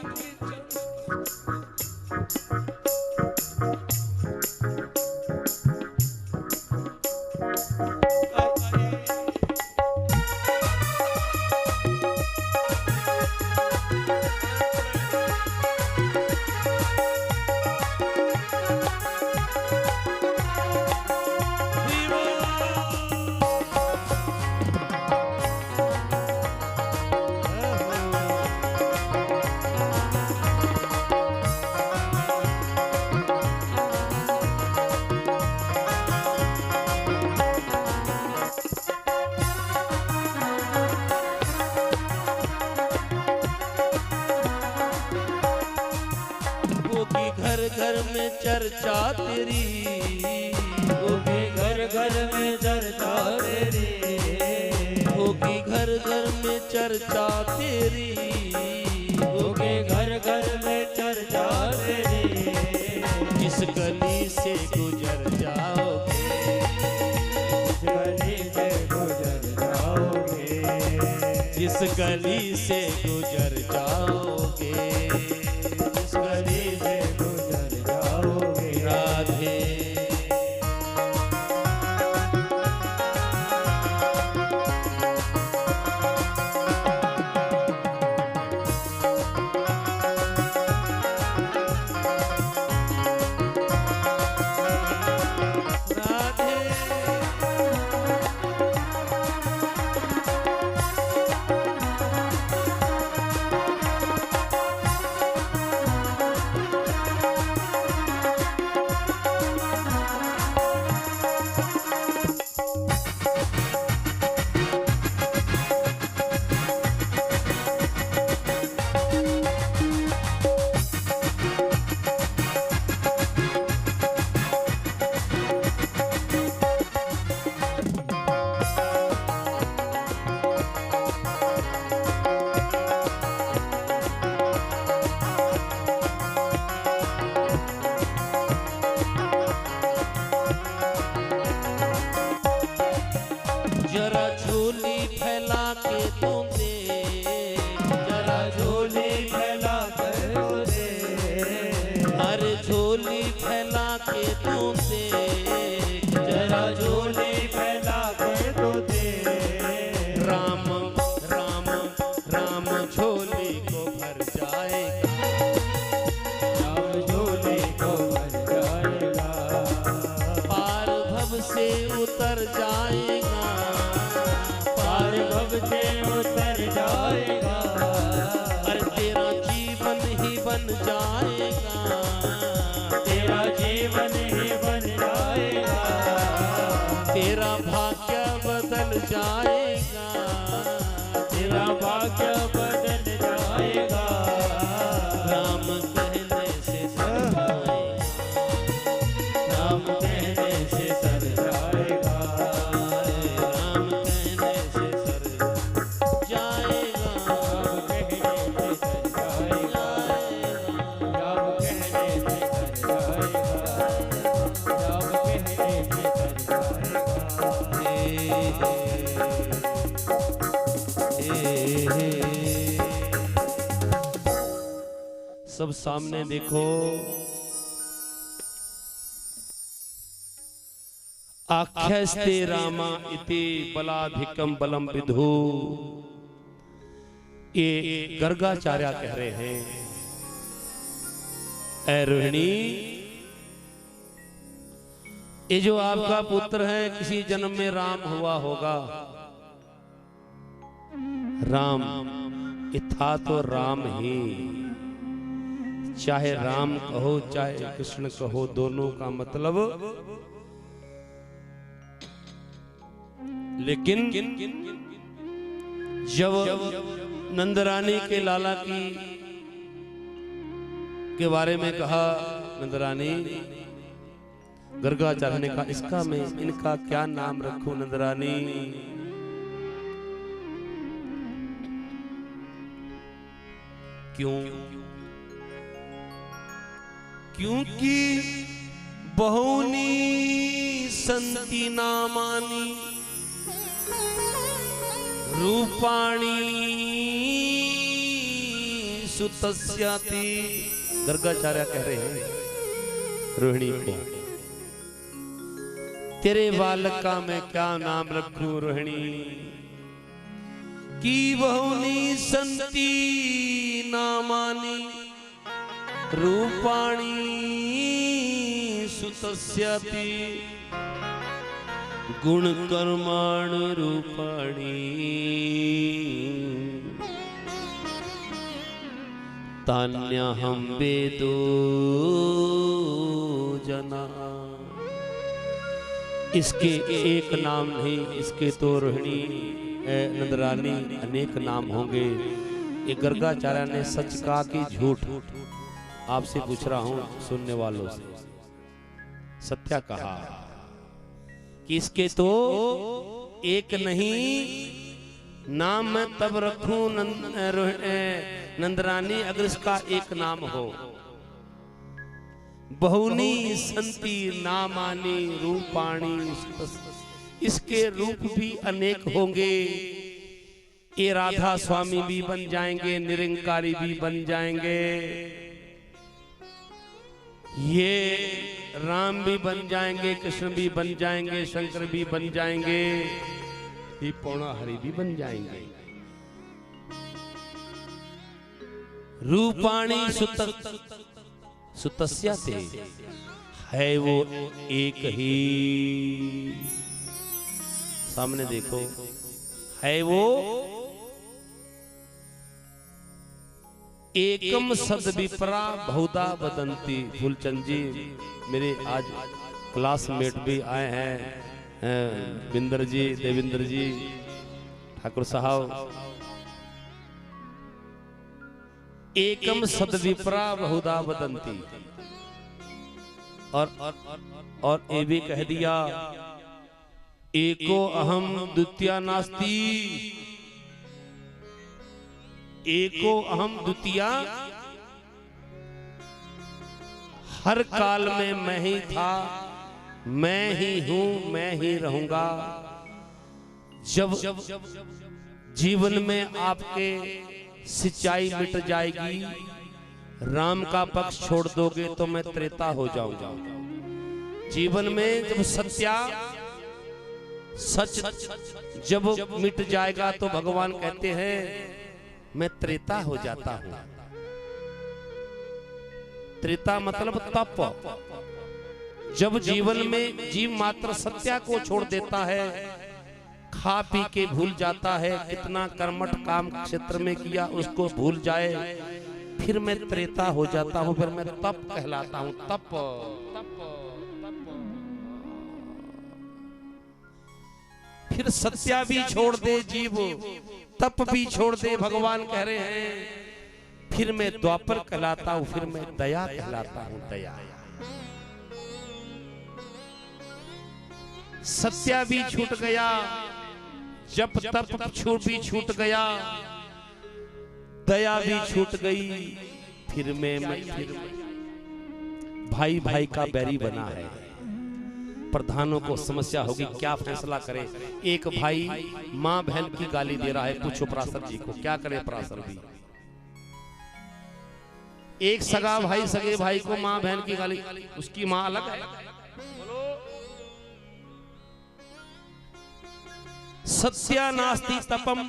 में चर्चा तेरी, होगी घर घर में चर्चा तेरी, होगी घर घर में चर्चा तेरी, होगी घर घर में चर्चा तेरी। जिस गली से गुजर जाओगे, जिस गली से गुजर जाओगे, जिस गली से गुजर जाओगे, जिस गली से गुजर जाओगे। राधे जरा झोली फैला के तो दे, जरा झोली फैला कर दे, अरे झोली फैला के तो दे, जरा झोली फैला कर तो दे। राम राम राम झोली को भर जाएगा, राम झोली को भर जाएगा, पार भव से उतर जाएगा, पार भव से उतर जाएगा। अरे तेरा जीवन ही बन जाएगा, तेरा जीवन ही बन जाएगा, तेरा भाग्य बदल जाएगा, तेरा भाग्य बदल जाएगा। राम कहने से सर जाएगा, राम कहने से सर जाएगा, राम कहने से सर जाएगा, राम कहने से सर जाएगा, राम कहने से सर जाएगा, राम कहने से सर जाएगा। सब सामने देखो, आख्यस्ते रामा इति बलाधिकम बलम विधु। ये गर्गाचार्य कह रहे हैं, ऐ रोहिणी, ये जो आपका पुत्र है किसी जन्म में राम हुआ होगा। राम ये था तो राम ही, चाहे राम कहो चाहे कृष्ण कहो, दोनों का मतलब। लेकिन जब नंदरानी के लाला की के बारे में कहा, नंदरानी, गर्गाचार्य ने कहा इसका मैं इनका क्या नाम रखूं नंदरानी। क्यों? क्योंकि बहुनी संति नामानी रूपाणी सुतस्याति। गर्गाचार्य कह रहे हैं रोहिणी को, तेरे बालक का मैं क्या नाम रखूं रोहिणी। की बहुनी संति नामानी रूपाणी सुतस्याति गुण कर्माण रूपाणी तान्यहं वेदो जना। इसके एक नाम नहीं, इसके तो रोहिणी नंदरानी अनेक नाम होंगे। ये गर्गाचार्य ने सच कहा कि झूठ? आपसे पूछ रहा हूं सुनने वालों से। सत्या कहा कि इसके तो एक नहीं नाम मैं तब रखूं नंदरानी अगर इसका एक नाम हो। बहुनी संति नामानी रूपाणी, इसके रूप भी अनेक होंगे। ये राधा स्वामी भी बन जाएंगे, निरंकारी भी बन जाएंगे, ये राम भी बन जाएंगे, कृष्ण भी बन जाएंगे, शंकर भी बन जाएंगे, ये पौना हरि भी बन जाएंगे। रूपाणी सुतस्या से है वो एक ही। सामने देखो, है वो एकम सद विप्रा बहुधा वदंती। फूलचंद जी मेरे आज क्लासमेट भी आए हैं, बिंदर जी, देविंदर जी, ठाकुर साहब। एकम सद विप्रा बहुधा वदंती, और ये भी कह दिया एको अहम द्वितीया नास्ति, एको अहम द्वितीया, हर काल में मैं ही था, मैं ही हूं, मैं ही रहूंगा। जब जीवन में आपके सच्चाई मिट जाएगी, राम का पक्ष छोड़ दोगे तो मैं त्रेता हो जाऊंगा। जीवन में जब सच जब मिट जाएगा तो भगवान कहते हैं मैं त्रेता हो जाता हूं। त्रेता मतलब तप। जब जीवन में जीव मात्र सत्या को छोड़ देता है, खा पी के भूल जाता है, कितना कर्मठ काम क्षेत्र में किया उसको भूल जाए, फिर मैं त्रेता हो जाता हूं, फिर मैं तप कहलाता हूं। तप फिर सत्या भी छोड़ दे जीव, तप भी छोड़ दे, भगवान कह रहे हैं फिर मैं द्वापर कहलाता हूं, फिर मैं दया कहलाता हूं। दया सत्या भी छूट गया, जब तप भी छूट गया, दया भी छूट गई, फिर मैं भाई भाई का बैरी बना है। प्रधानों को समस्या होगी क्या फैसला करें। एक भाई मां बहन की गाली दे रहा है, पूछो पराशर जी को क्या करे पराशर जी। एक सगा भाई सगे भाई को मां बहन की गाली, उसकी मां अलग है। सत्या नास्ति तपम,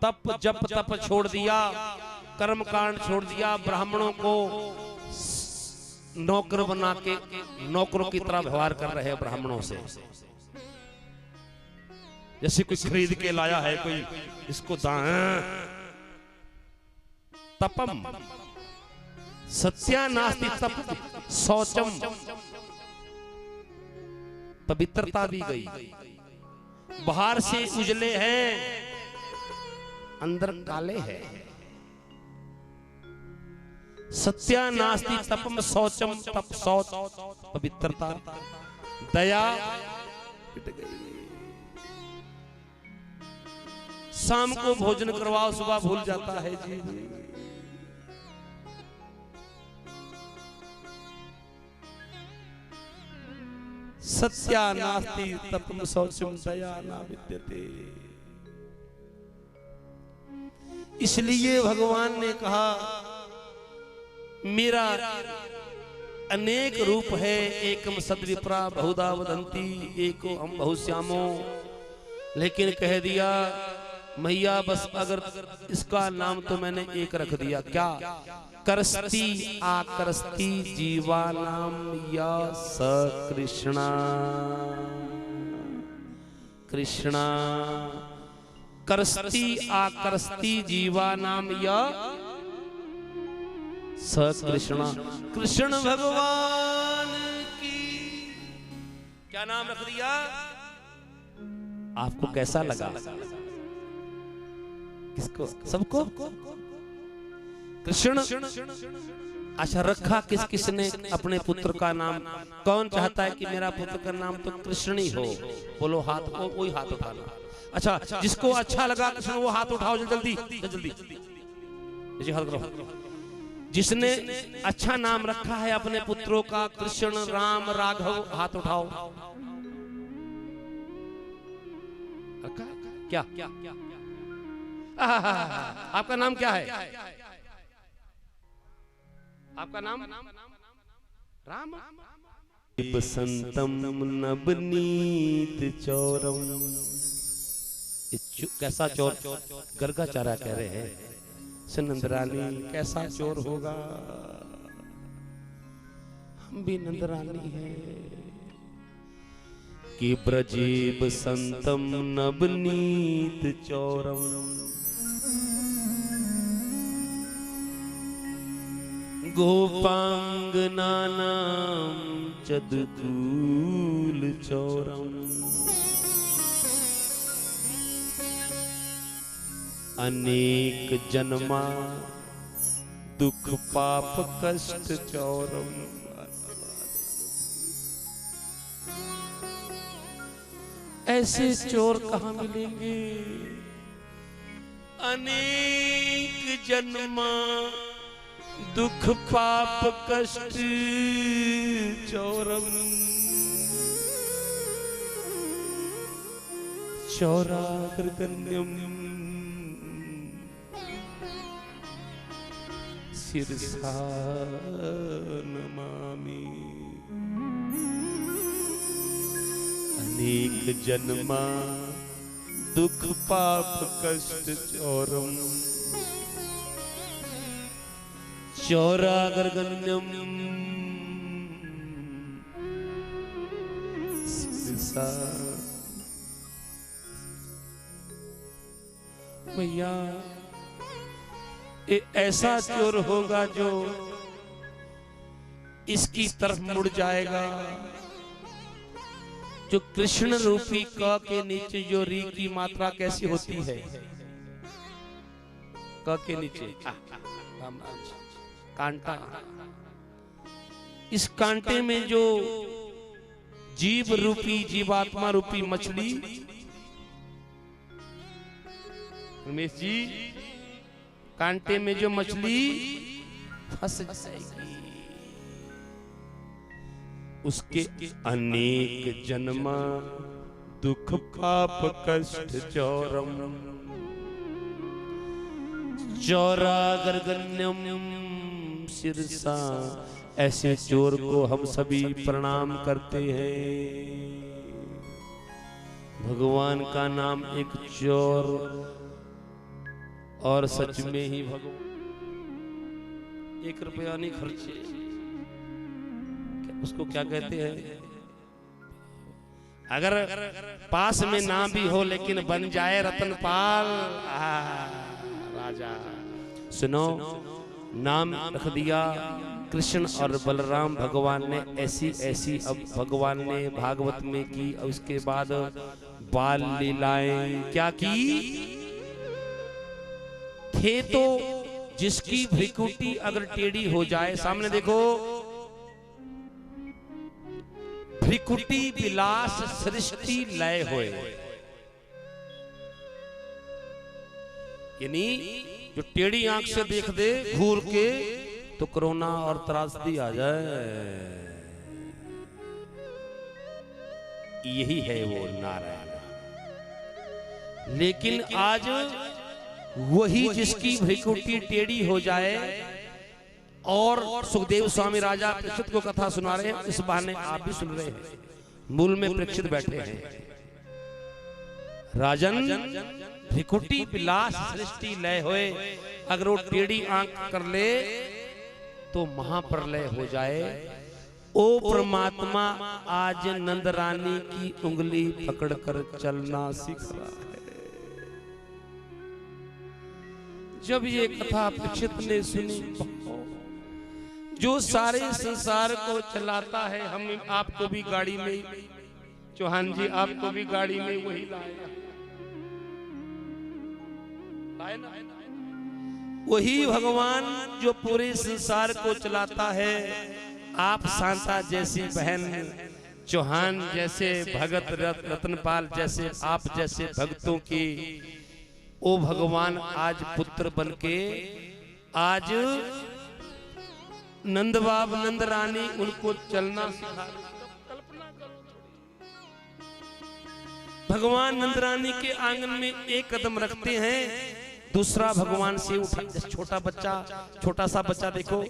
तप जप तप छोड़ दिया, कर्म कांड छोड़ दिया, ब्राह्मणों को नौकर बना के नौकरों की तरह व्यवहार कर रहे हैं ब्राह्मणों से। जैसे कोई खरीद के लाया है, कोई इसको तपम सत्या नास्ति तप शौचम, पवित्रता भी गई। बाहर से उजले हैं, अंदर काले हैं। सत्या नास्ति तपम शौचम, तप शौच पवित्रता। दया शाम को भोजन करवाओ, सुबह भूल जाता है जी। सत्या नास्ति तपम शौचम दया न विद्यते। इसलिए भगवान ने कहा मेरा अनेक रूप है, एकम सद्विप्रा बहुधा वदंती, एको हम बहुश्यामो। लेकिन कह दिया मैया बस अगर इसका नाम तो मैंने एक रख दिया, क्या करस्ती आकरस्ती जीवानाम या स कृष्णा। कृष्णा करस्ती आकरस्ती जीवानाम या स कृष्णा। कृष्ण भगवान की क्या नाम रख दिया? आपको कैसा लगा? किसको? सबको? कृष्ण अच्छा, रखा किस किसने अपने पुत्र का नाम? कौन चाहता है कि मेरा पुत्र का नाम तो कृष्ण ही हो? बोलो हाथ, को कोई हाथ उठाना। अच्छा, जिसको अच्छा लगा कृष्ण वो हाथ उठाओ जल्दी जल्दी जी, हाथ करो। जिसने अच्छा नाम रखा है अपने पुत्रों का, कृष्ण, राम, राघव, हाथ उठाओ। रखा क्या? आपका नाम क्या है? आपका नाम राम। बसंतम नवनीत चौरम। कैसा चोर? गर्गाचार्य कह रहे हैं नंदरानी कैसा चोर होगा? हम भी नंदरानी हैं कि ब्रजे बसंतम नवनीत चौरम। गोपांगनानां चदकूल चौरम। अनेक जन्मा दुख पाप कष्ट चौरम। ऐसे चोर कहाँ मिलेंगे? अनेक जन्मा दुख पाप कष्ट चौरम। चौरागर्गण्यम शिरसा नमामि। अनेक जन्मा दुख पाप कष्ट चौरम। चौरागर्गण्यम शिरसा। भैया ऐसा चोर होगा जो इसकी तरफ मुड़ जाएगा, जो कृष्ण रूपी क के नीचे जो री की मात्रा कैसी होती है? क के नीचे कांटा। इस कांटे में जो जीव रूपी जीवात्मा रूपी मछली, रमेश जी, कांटे में जो मछली फंस जाएगी, उसके अनेक जन्मा दुख पाप कष्ट चौरम। चौरागर्गण्यम शिरसा। ऐसे चोर को हम सभी प्रणाम करते हैं। भगवान का नाम एक चोर, और सच में ही भगवान 1 रुपया नहीं खर्चे। उसको क्या कहते हैं? अगर पास में ना भी हो लेकिन बन जाए रतनपाल राजा। सुनो, नाम रख दिया कृष्ण और बलराम। भगवान ने ऐसी ऐसी अब भगवान ने भागवत में की। और उसके बाद बाल लीलाएं क्या की थे। तो जिसकी भ्रिकुटी अगर टेढ़ी हो जाए, सामने देखो, भ्रिकुटी विलास सृष्टि लय होए। यानी जो टेढ़ी आंख से देख दे घूर के तो कोरोना और त्रासदी आ जाए। यही है वो नारायण। लेकिन आज वही जिसकी भ्रिकुटी टेढ़ी हो जाए, और सुखदेव स्वामी राजा परीक्षित को कथा सुना रहे हैं, इस बहाने आप भी सुन रहे हैं। मूल में परीक्षित बैठे हैं। राजन भ्रिकुटी विलास सृष्टि लय होए। अगर वो टेढ़ी आंख कर ले तो महाप्रलय हो जाए। ओ परमात्मा आज नंद रानी की उंगली पकड़कर चलना सीख रहा है। जब ये कथा परीक्षित ने सुनी, जो सारे संसार को चलाता है, हम आपको भी गाड़ी में, चौहान जी आपको भी गाड़ी में वही लाया, वही भगवान जो पूरे संसार को चलाता है। आप शांता जैसी बहन, चौहान जैसे भगत, रतनपाल जैसे आप जैसे भक्तों की ओ भगवान आज पुत्र बनके आज नंद बाब नंद रानी उनको चलना सिखा। कल्पना करो भगवान नंद रानी के आंगन में एक कदम रखते हैं, दूसरा भगवान से उठा। छोटा बच्चा, छोटा सा बच्चा देखो,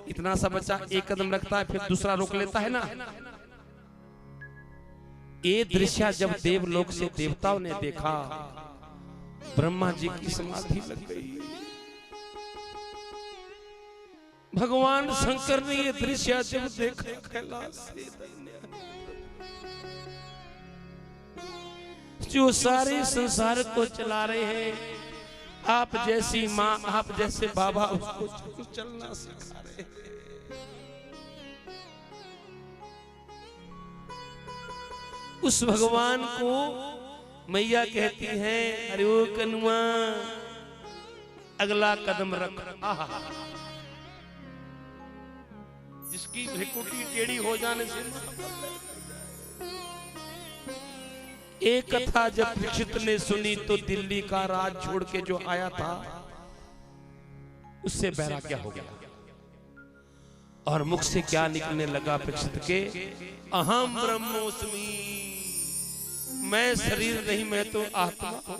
इतना सा बच्चा एक कदम रखता है फिर दूसरा रोक लेता है ना। ये दृश्य जब देवलोक से देवताओं ने देखा, ब्रह्मा जी की समाधि लग गई। भगवान शंकर ने ये दृश्य जब देखा, कैलाश से जो सारे संसार को चला रहे हैं, आप जैसी माँ, आप जैसे बाबा उसको चलना सिखा रहे हैं। उस भगवान को मैया कहती है, अरे ओ कनुआ अगला कदम रख। आहा, जिसकी भ्रिकुटी टेढ़ी हो जाने से। एक कथा जब परीक्षित ने सुनी तो दिल्ली का राज छोड़ के जो आया था उससे बहरा क्या हो गया, और मुख से क्या निकलने लगा परीक्षित के, अहम ब्रह्मोस्मि, मैं शरीर नहीं मैं तो आत्मा हूं।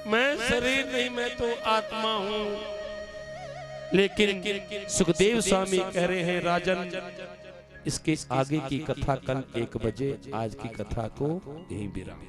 मैं शरीर नहीं मैं तो आत्मा हूं। लेकिन सुखदेव स्वामी कह रहे हैं, राजन इसके आगे की कथा कल 1 बजे, आज की कथा को यहीं विराम।